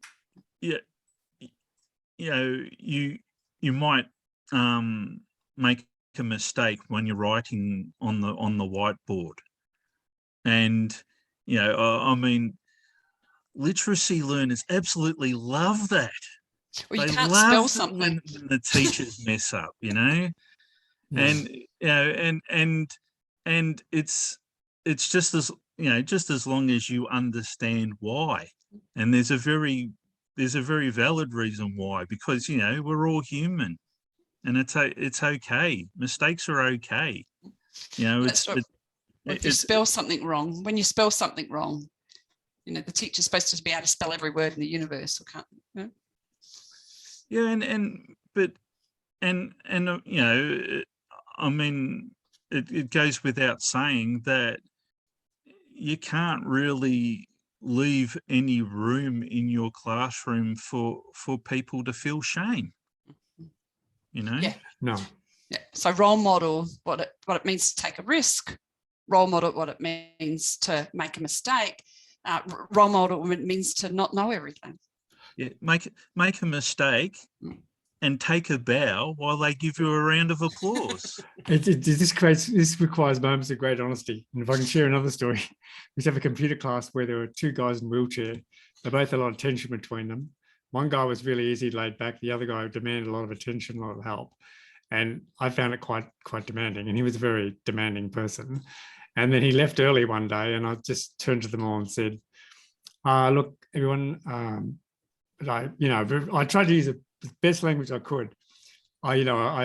know, you might make a mistake when you're writing on the whiteboard, and you know, I mean, literacy learners absolutely love that. Well, you they can't love spell something when the teachers mess up, you know. And you know, and it's just as, you know, just as long as you understand why, and there's a very valid reason why, because, you know, we're all human, and it's okay. Mistakes are okay. You know, if you spell something wrong, when you spell something wrong, you know, the teacher's supposed to be able to spell every word in the universe, or can't, you know? Yeah, and you know, I mean, it goes without saying that you can't really leave any room in your classroom for people to feel shame, you know. So role model what it means to take a risk, role model what it means to make a mistake, role model what it means to not know everything. Make a mistake and take a bow while they give you a round of applause. This requires moments of great honesty. And if I can share another story, we used to have a computer class where there were two guys in a wheelchair. They both had a lot of tension between them. One guy was really easy, laid back. The other guy demanded a lot of attention, a lot of help. And I found it quite demanding. And he was a very demanding person. And then he left early one day, and I just turned to them all and said, look, everyone, I tried to use the best language I could. I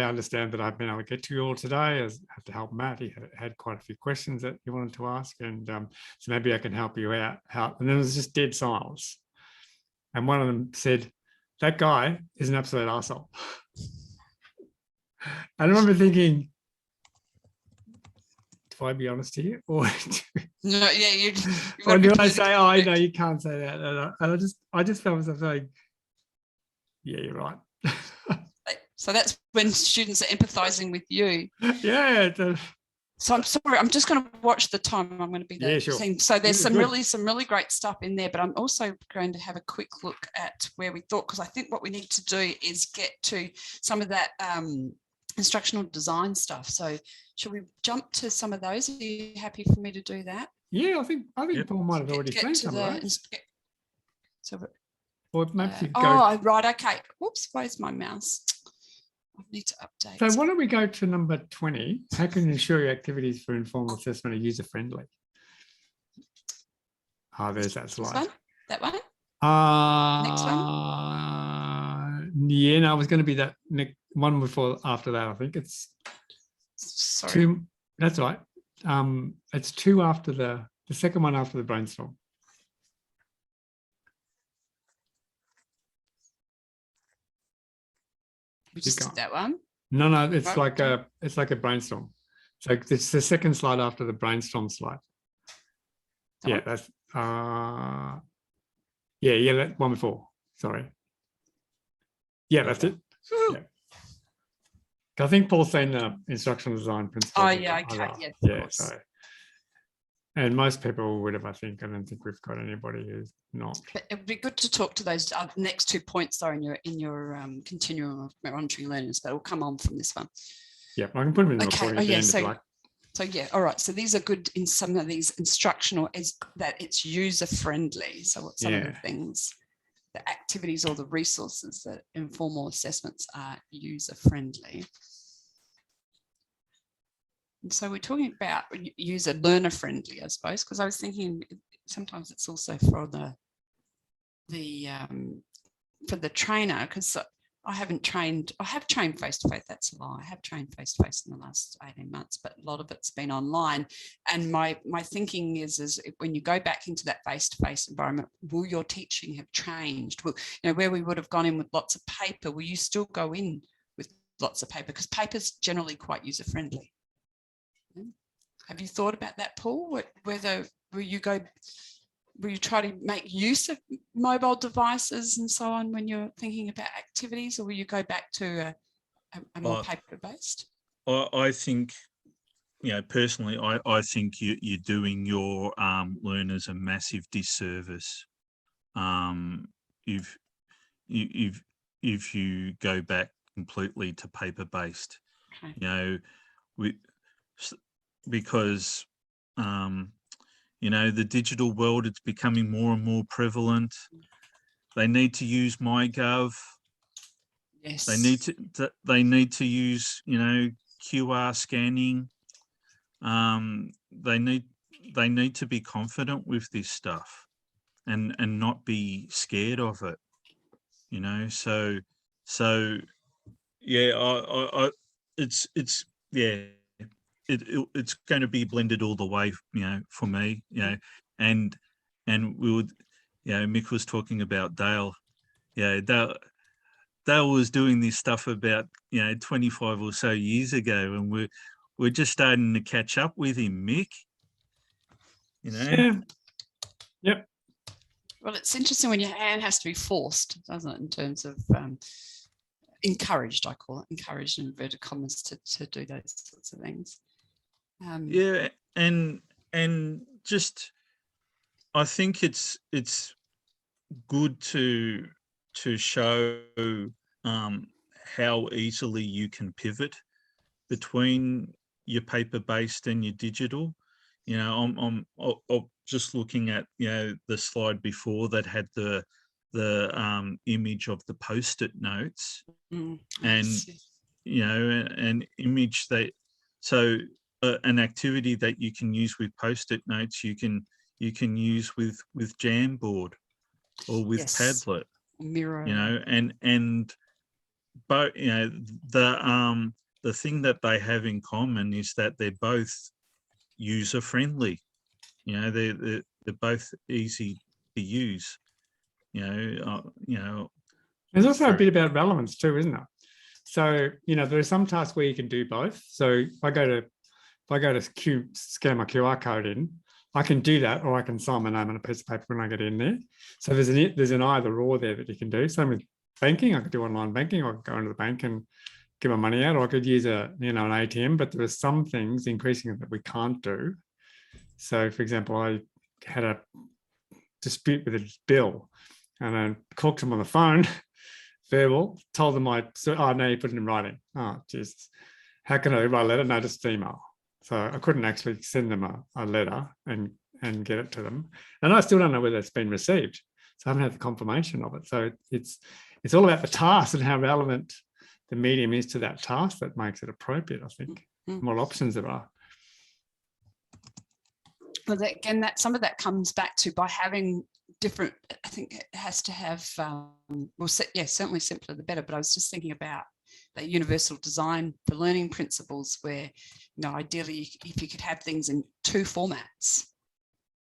understand that I've been able to get to you all today. I had to help Matt. He had quite a few questions that he wanted to ask, and so maybe I can help you out. And then it was just dead silence. And one of them said, "That guy is an absolute arsehole." I remember thinking, do I be honest here, or no? Yeah, or do I say, "Oh, no, you can't say that"? And I just felt myself saying, "Yeah, you're right." So that's when students are empathizing with you. Yeah. So I'm sorry, I'm just going to watch the time. I'm going to be there. Yeah, sure. So there's some really great stuff in there, but I'm also going to have a quick look at where we thought, because I think what we need to do is get to some of that instructional design stuff. So should we jump to some of those? Are you happy for me to do that? Yeah, I think Paul might have already seen some of those. Or maybe you go. Oh, right. Okay. Whoops. Where's my mouse? I need to update. So why don't we go to number 20? How can you ensure your activities for informal assessment are user-friendly? There's that slide. This one? That one? Next one? Yeah, no, it was going to be that one before, after that, I think. It's Sorry. two. That's right. It's two after the second one after the brainstorm. We just did that one. No, it's like a brainstorm. So it's the second slide after the slide. Yeah, that's that one before. Sorry. Yeah, that's it. Yeah. I think Paul's saying the instructional design principles. Oh yeah, okay, yeah. So, and most people would have, I think. I don't think we've got anybody who's not. But it would be good to talk to those next 2 points though in your continuum of monitoring learners, but will come on from this one. Yeah, I can put them in the recording at the end if you like. So yeah, all right. So these are good in some of these instructional, is that it's user friendly. So what's some of the things? the activities or the resources that informal assessments are user friendly. And so we're talking about user learner friendly, I suppose, because I was thinking sometimes it's also for the trainer, because I have trained face-to-face, that's a lie. I have trained face-to-face in the last 18 months, but a lot of it's been online. And my thinking is when you go back into that face-to-face environment, will your teaching have changed? Will, where we would have gone in with lots of paper, will you still go in with lots of paper? Because paper's generally quite user-friendly. Have you thought about that, Paul? Whether will you try to make use of mobile devices and so on when you're thinking about activities, or will you go back to a more paper-based? I think, personally, I think you're doing your learners a massive disservice if you go back completely to paper-based. Okay. Because the digital world, it's becoming more and more prevalent. They need to use MyGov. Yes. They need to use QR scanning. They need to be confident with this stuff and not be scared of it. So yeah, it's going to be blended all the way, for me, and we would, Mick was talking about Dale. Dale was doing this stuff about 25 or so years ago, and we're just starting to catch up with him, Mick. Yeah. Yep. Well, it's interesting when your hand has to be forced, doesn't it, in terms of encouraged, I call it, encouraged in inverted commas to do those sorts of things. Yeah, and just I think it's good to show how easily you can pivot between your paper-based and your digital. I'm just looking at the slide before that had the image of the Post-it notes, and an image that an activity that you can use with Post-it notes, you can use with Jamboard or with Padlet, Miro, and but the thing that they have in common is that they're both user friendly. They're both easy to use. There's also a bit about relevance too, isn't there? So there are some tasks where you can do both. So if I go to scan my QR code in, I can do that, or I can sign my name on a piece of paper when I get in there. So there's an either or there that you can do. Same with banking. I could do online banking, or I could go into the bank and get my money out, or I could use an ATM. But there are some things increasingly that we can't do. So, for example, I had a dispute with a bill, and I called them on the phone, verbal, told them no, you put it in writing. Oh, just how can I write a letter? No, just email. So I couldn't actually send them a letter and get it to them. And I still don't know whether it's been received. So I haven't had the confirmation of it. So it's all about the task and how relevant the medium is to that task that makes it appropriate, I think. What options there are. Well, that some of that comes back to by having different, I think it has to have, certainly simpler the better, but I was just thinking about that universal design for learning principles where, ideally if you could have things in two formats.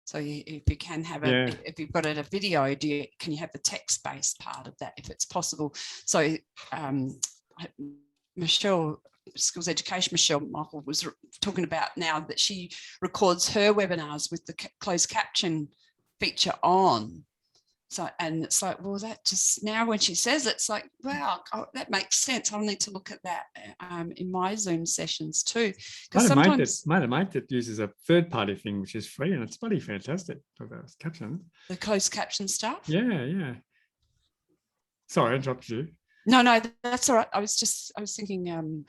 So if you can have if you've got a video, can you have the text-based part of that if it's possible? So Michelle, Skills Education, Michelle Michael was talking about now that she records her webinars with the closed caption feature on. So, and it's like, well, that just now when she says it, it's like, wow, that makes sense. I'll need to look at that in my Zoom sessions too. Because sometimes mate that uses a third-party thing which is free, and it's bloody fantastic for those captions. The closed caption stuff. Yeah. Sorry, I interrupted you. No, that's all right. I was thinking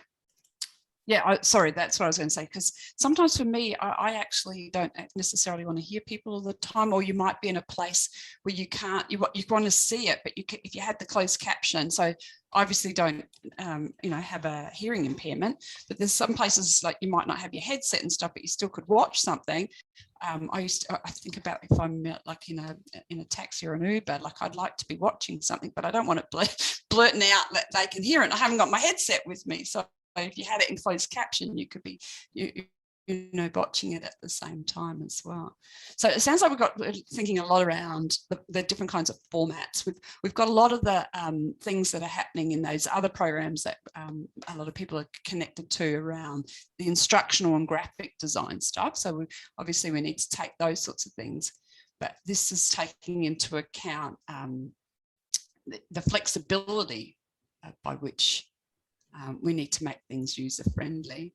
Yeah, sorry, that's what I was going to say. Because sometimes for me, I actually don't necessarily want to hear people all the time, or you might be in a place where you can't. You want to see it, but if you had the closed caption. So obviously don't have a hearing impairment, but there's some places like you might not have your headset and stuff, but you still could watch something. I think about if I'm like in a taxi or an Uber, like I'd like to be watching something, but I don't want it blurting out that they can hear it. And I haven't got my headset with me, so if you had it in closed caption, you could be watching it at the same time as well. So it sounds like we're thinking a lot around the different kinds of formats. We've got a lot of the things that are happening in those other programs that a lot of people are connected to around the instructional and graphic design stuff. So obviously we need to take those sorts of things, but this is taking into account the flexibility by which we need to make things user-friendly.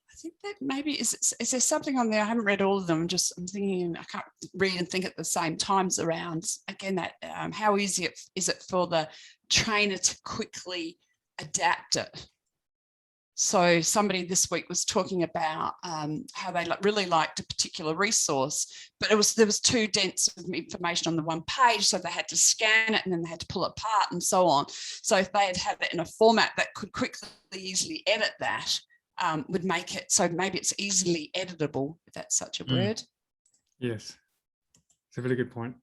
I think that maybe, is there something on there? I haven't read all of them. I'm thinking, I can't read and think at the same times around, again, that how easy is it for the trainer to quickly adapt it? So somebody this week was talking about how they really liked a particular resource, but there was too dense of information on the one page, so they had to scan it and then they had to pull it apart and so on. So if they had it in a format that could quickly, easily edit that, would make it so maybe it's easily editable, if that's such a word. Yes, it's a very good point.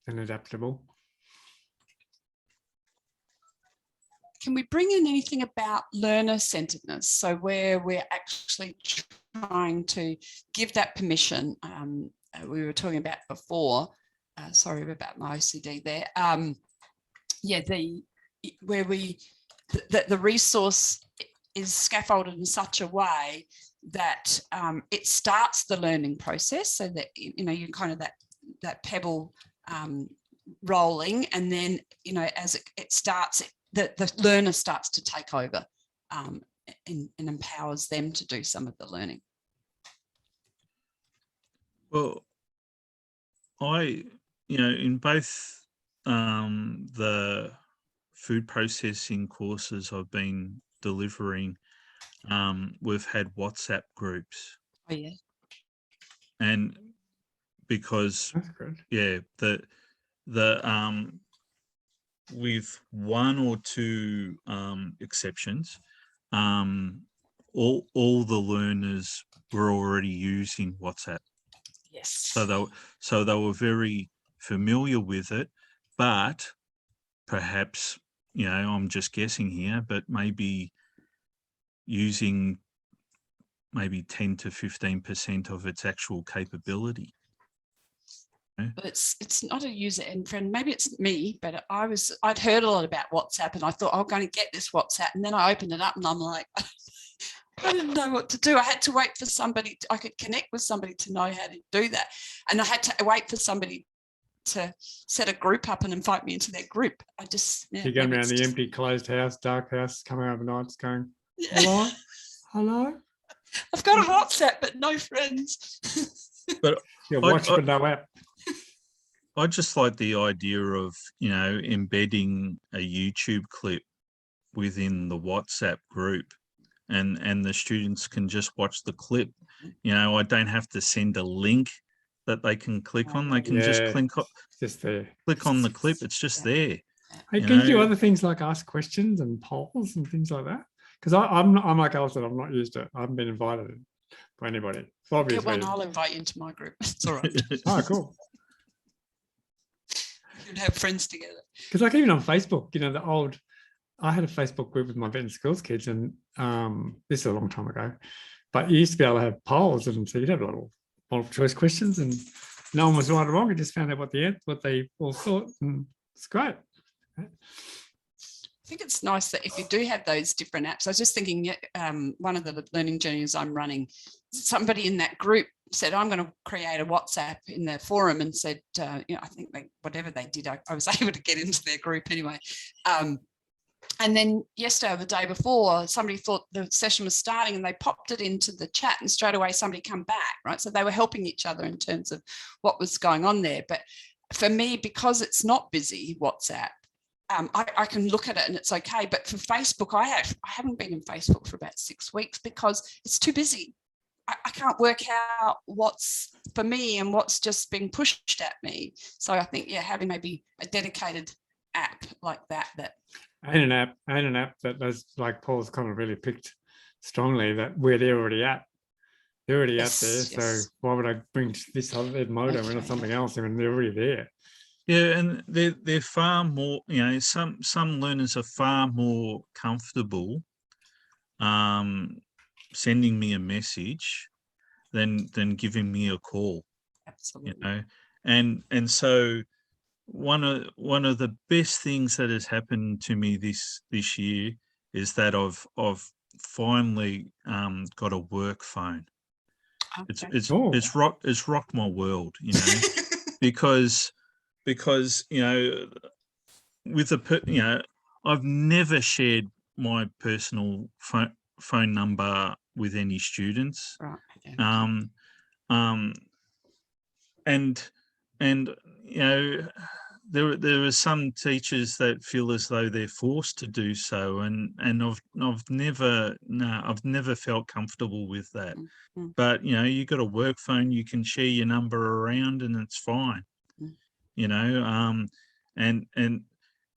And adaptable. Can we bring in anything about learner-centeredness? So where we're actually trying to give that permission, we were talking about before, sorry about my OCD there. The resource is scaffolded in such a way that it starts the learning process, so that you kind of that pebble rolling, and then as it starts, the learner starts to take over and empowers them to do some of the learning. Well, in both the food processing courses I've been delivering, we've had WhatsApp groups. Oh yeah. And because That's good. yeah, the with one or two exceptions, all the learners were already using WhatsApp. Yes. So they were very familiar with it, but perhaps, I'm just guessing here, but maybe using maybe 10 to 15% of its actual capability. But it's not a user end friend. Maybe it's me, but I'd heard a lot about WhatsApp and I thought, I'm going to get this WhatsApp. And then I opened it up and I'm like, I didn't know what to do. I had to wait for somebody. I could connect with somebody to know how to do that. And I had to wait for somebody to set a group up and invite me into their group. You're going around the empty, closed house, dark house, coming overnight, going, hello, hello. I've got a WhatsApp, but no friends. But yeah, watch but no app. I just like the idea of, embedding a YouTube clip within the WhatsApp group, and the students can just watch the clip. I don't have to send a link that they can click on. They can just click on the clip. It's just there. Hey, can you do other things like ask questions and polls and things like that? Because I'm like Alison, I've not used it. I haven't been invited by anybody. Get one, I'll invite you into my group. It's all right. Oh, cool. We can have friends together. Because like even on Facebook, I had a Facebook group with my vet and schools kids, and this is a long time ago, but you used to be able to have polls, and so you'd have a little multiple choice questions, and no one was right or wrong. You just found out what they all thought, and it's great. I think it's nice that if you do have those different apps, I was just thinking, one of the learning journeys I'm running, somebody in that group said, I'm going to create a WhatsApp in their forum, and said, I think whatever they did, I was able to get into their group anyway. And then yesterday or the day before, somebody thought the session was starting and they popped it into the chat, and straight away somebody come back, right? So they were helping each other in terms of what was going on there. But for me, because it's not busy WhatsApp, I can look at it and it's okay. But for Facebook, I haven't been in Facebook for about 6 weeks because it's too busy. I can't work out what's for me and what's just being pushed at me. So I think, having maybe a dedicated app like that. And an app that does, like Paul's kind of really picked strongly, that where they're already at. They're already out there. So why would I bring this other modem or something else? I mean, they're already there. Yeah, and they're far more, some learners are far more comfortable sending me a message than giving me a call. Absolutely. And so one of the best things that has happened to me this year is that I've finally got a work phone. Okay. It's rocked my world, because with I've never shared my personal phone number with any students. Right. Okay. And there are some teachers that feel as though they're forced to do so, and I've never felt comfortable with that. Mm-hmm. But you got a work phone, you can share your number around, and it's fine. And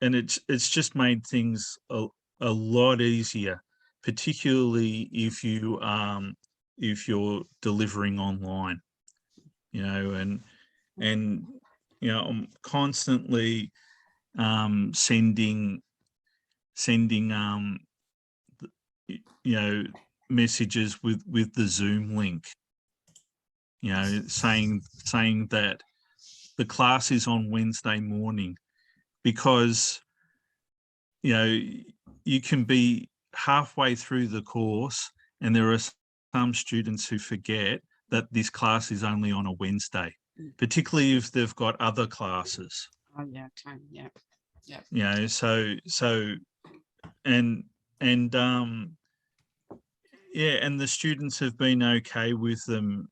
it's just made things a lot easier, particularly if you're delivering online. And I'm constantly sending messages with the Zoom link, saying that the class is on Wednesday morning, because you can be halfway through the course and there are some students who forget that this class is only on a Wednesday, particularly if they've got other classes. Oh yeah, okay, yeah. And the students have been okay with them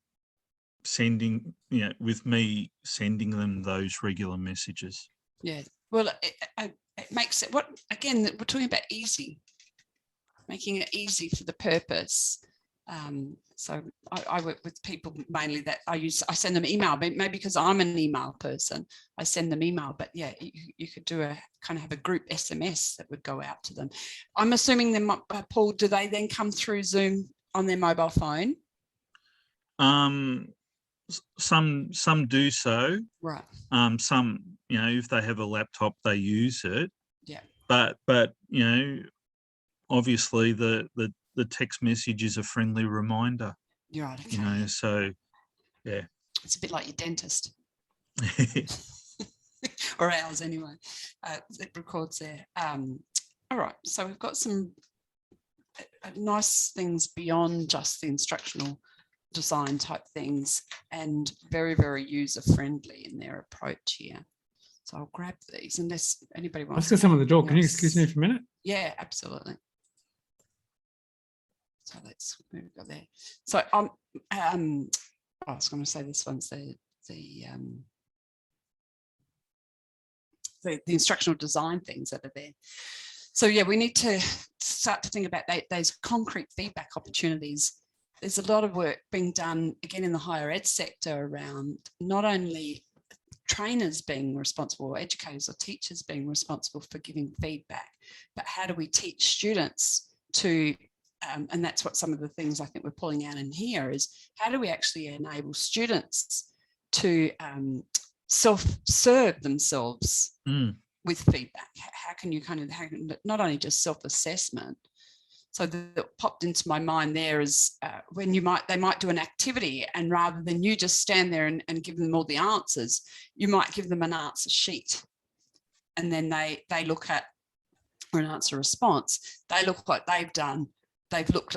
with me sending them those regular messages. Yeah, well, it makes it, we're talking about easy, making it easy for the purpose. So I work with people mainly that I send them email, maybe because I'm an email person, I send them email, but yeah, you could do a kind of have a group SMS that would go out to them. I'm assuming them, Paul, do they then come through Zoom on their mobile phone? Some do so. Right. Some, if they have a laptop, they use it. Yeah. But obviously the text message is a friendly reminder. You're right. Okay. So yeah. It's a bit like your dentist. Or ours anyway. It records there. All right. So we've got some nice things beyond just the instructional design type things, and very, very user friendly in their approach here. So I'll grab these unless anybody wants. Let's get some on the door. Can you excuse me for a minute? Yeah, absolutely. So let's move there. So I was going to say this one's the instructional design things that are there. So yeah, we need to start to think about those concrete feedback opportunities. There's a lot of work being done again in the higher ed sector around not only trainers being responsible, or educators or teachers being responsible for giving feedback, but how do we teach students to, and that's what some of the things I think we're pulling out in here is, how do we actually enable students to self-serve themselves with feedback? How can you not only just self-assessment? So that popped into my mind there is when they might do an activity, and rather than you just stand there and give them all the answers, you might give them an answer sheet, and then they look at, or an answer response, they look like they'll look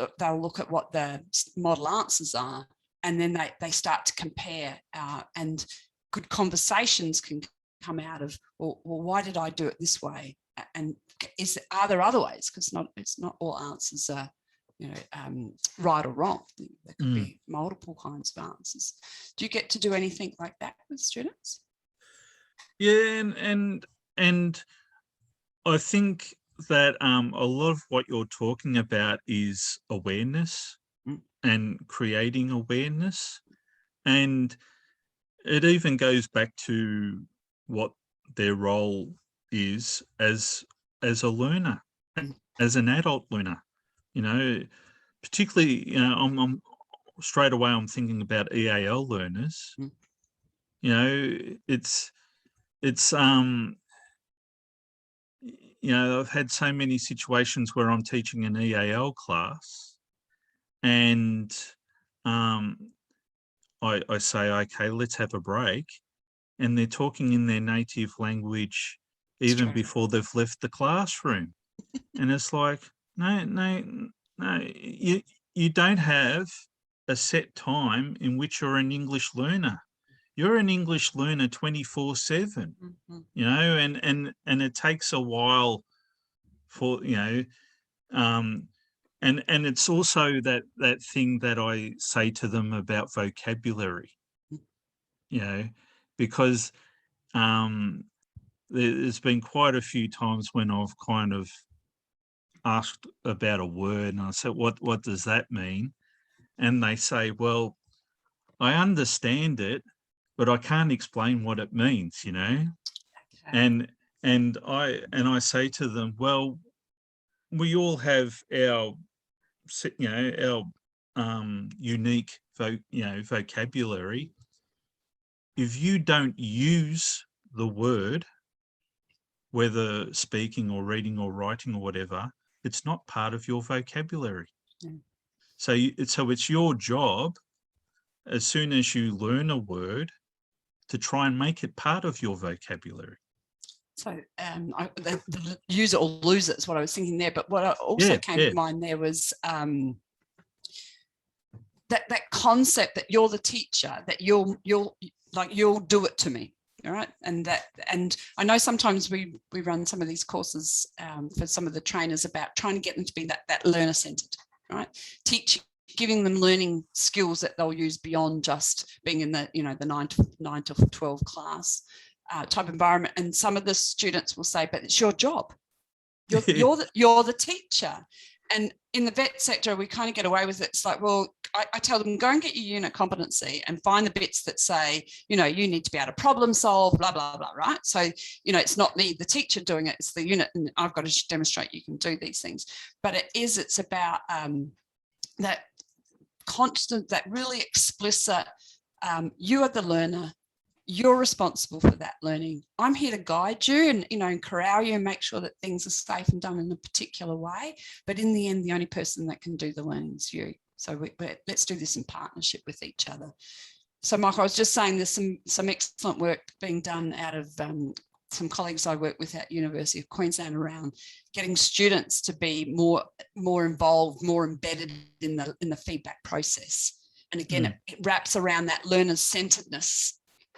at what the model answers are, and then they start to compare, and good conversations can come out of, well, why did I do it this way? And are there other ways? Because it's not all answers are, right or wrong. There could be multiple kinds of answers. Do you get to do anything like that with students? Yeah, and I think that a lot of what you're talking about is awareness and creating awareness. And it even goes back to what their role is as a learner, as an adult learner. You know, particularly, you know, I'm straight away I'm thinking about EAL learners. You know, it's you know, I've had so many situations where I'm teaching an EAL class and I say, okay, let's have a break. And they're talking in their native language even before they've left the classroom. And it's like, no, you don't have a set time in which you're an English learner. You're an English learner 24/7, you know, and it takes a while for, you know, and it's also that thing that I say to them about vocabulary, you know, because there's been quite a few times when I've kind of asked about a word and I said, what does that mean? And they say, well, I understand it, but I can't explain what it means, you know. Okay. And I say to them, well, we all have our, you know, our unique vocabulary. If you don't use the word, whether speaking or reading or writing or whatever, it's not part of your vocabulary. So it's your job, as soon as you learn a word, to try and make it part of your vocabulary. So the use it or lose it is what I was thinking there. But what also came to mind there was that concept that you're the teacher, that you'll do it to me. All right. And I know sometimes we run some of these courses for some of the trainers about trying to get them to be that learner centered, right? Giving them learning skills that they'll use beyond just being in the, you know, the 9 to 12 class type environment. And some of the students will say, but it's your job. You're the teacher. And in the vet sector, we kind of get away with it. It's like, well, I tell them, go and get your unit competency and find the bits that say, you know, you need to be able to problem solve, blah, blah, blah, right? So, you know, it's not me, the teacher, doing it, it's the unit, and I've got to demonstrate you can do these things. But it's about that constant, that really explicit, you are the learner, you're responsible for that learning. I'm here to guide you and, you know, and corral you and make sure that things are safe and done in a particular way. But in the end, the only person that can do the learning is you. So let's do this in partnership with each other. So, Michael, I was just saying there's some excellent work being done out of some colleagues I work with at University of Queensland around getting students to be more involved, more embedded in the feedback process. And again, it wraps around that learner centeredness.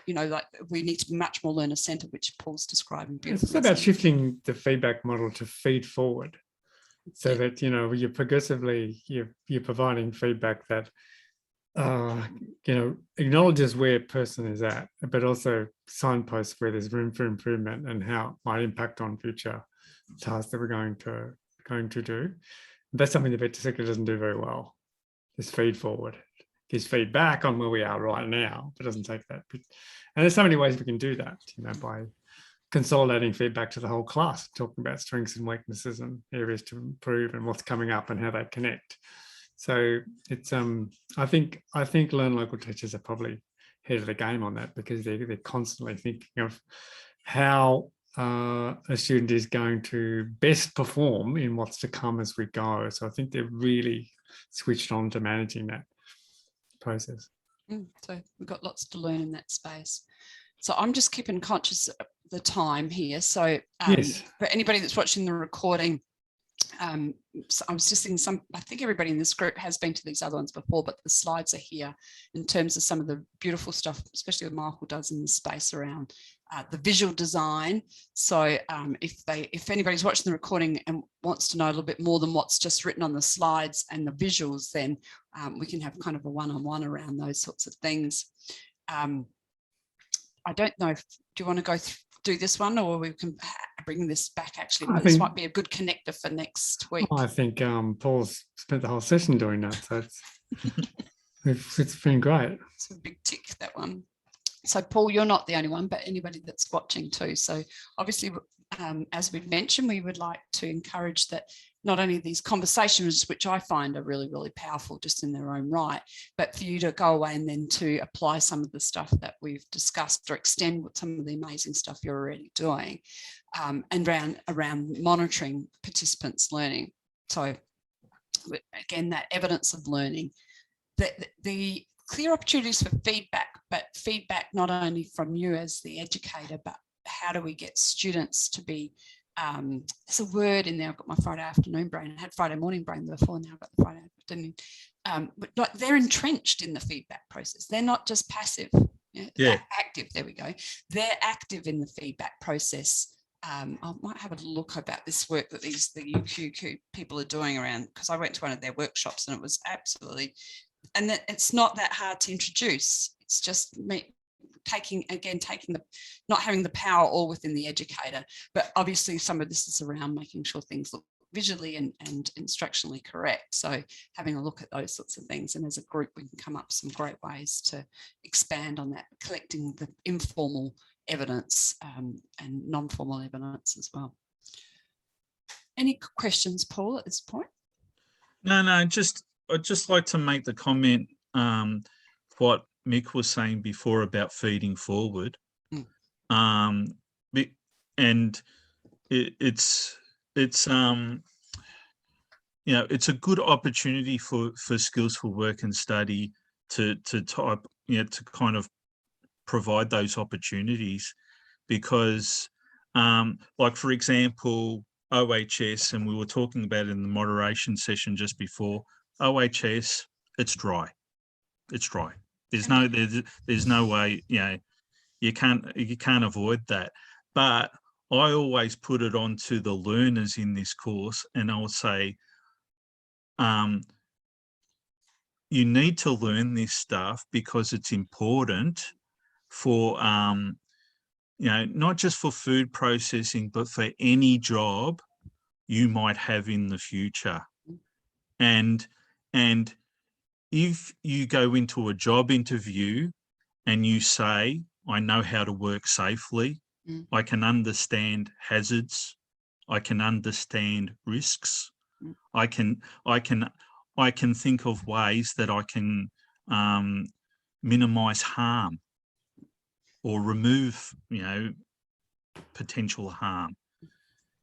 You know, like we need to be much more learner centered, which Paul's describing beautifully. It's about shifting the feedback model to feed forward, so that, you know, you're progressively you're providing feedback that you know, acknowledges where a person is at, but also signposts where there's room for improvement and how it might impact on future tasks that we're going to do. That's something the vet sector doesn't do very well. Is feed forward. Gives feedback on where we are right now, but doesn't take that. And there's so many ways we can do that, you know, by consolidating feedback to the whole class, talking about strengths and weaknesses and areas to improve and what's coming up and how they connect. So it's I think Learn Local teachers are probably ahead of the game on that, because they're constantly thinking of how a student is going to best perform in what's to come as we go. So I think they're really switched on to managing that process. So we've got lots to learn in that space. So I'm just keeping conscious of the time here. So yes. For anybody that's watching the recording, so I was just thinking I think everybody in this group has been to these other ones before, but the slides are here in terms of some of the beautiful stuff, especially what Michael does in the space around the visual design. So if anybody's watching the recording and wants to know a little bit more than what's just written on the slides and the visuals, then we can have kind of a one-on-one around those sorts of things. I don't know do you want to go do this one, or we can bring this back. Actually, I this think- might be a good connector for next week. I think Paul's spent the whole session doing that, so it's been great. It's a big tick, that one. So Paul, you're not the only one, but anybody that's watching too. So obviously, as we've mentioned, we would like to encourage that not only these conversations, which I find are really, really powerful just in their own right, but for you to go away and then to apply some of the stuff that we've discussed or extend some of the amazing stuff you're already doing, and around monitoring participants' learning. So again, that evidence of learning, the clear opportunities for feedback, but feedback not only from you as the educator, but how do we get students to be, there's a word in there, I've got my Friday afternoon brain, I had Friday morning brain before, now I've got the Friday afternoon, but like they're entrenched in the feedback process. They're not just passive, they're active, there we go. They're active in the feedback process. I might have a look about this work that the UQQ people are doing around, because I went to one of their workshops and it was absolutely, and that it's not that hard to introduce. It's just me taking the, not having the power all within the educator, but obviously some of this is around making sure things look visually and instructionally correct. So having a look at those sorts of things, and as a group we can come up with some great ways to expand on that, collecting the informal evidence and non-formal evidence as well. Any questions, Paul, at this point? No, I'd just like to make the comment, what Mick was saying before about feeding forward. And it's you know, it's a good opportunity for Skills for Work and Study to type, you know, to kind of provide those opportunities, because like, for example, OHS, and we were talking about it in the moderation session just before, OHS, it's dry. There's no way, you know, you can't avoid that. But I always put it onto the learners in this course, and I'll say, you need to learn this stuff because it's important for, you know, not just for food processing, but for any job you might have in the future. And if you go into a job interview and you say, I know how to work safely, I can understand hazards, I can understand risks, I can think of ways that I can minimize harm or remove, you know, potential harm.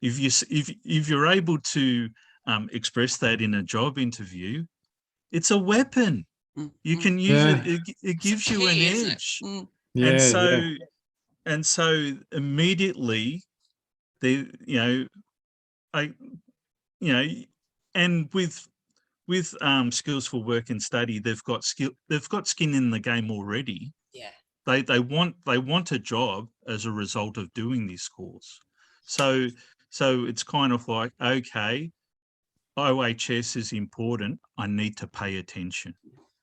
If you're able to express that in a job interview, it's a weapon. You can use it. It gives you an edge. And so immediately, and with Skills for Work and Study, they've got skin in the game already. Yeah. They want a job as a result of doing this course. So it's kind of like, okay, OHS is important. I need to pay attention.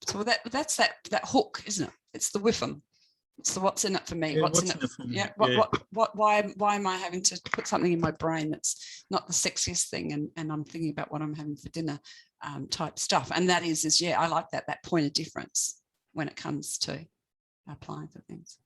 So that's that hook, isn't it? It's the WIFM. It's the what's in it for me. Yeah, what's in it for me? Yeah. Why am I having to put something in my brain that's not the sexiest thing, and I'm thinking about what I'm having for dinner, type stuff. And that is I like that point of difference when it comes to applying for things.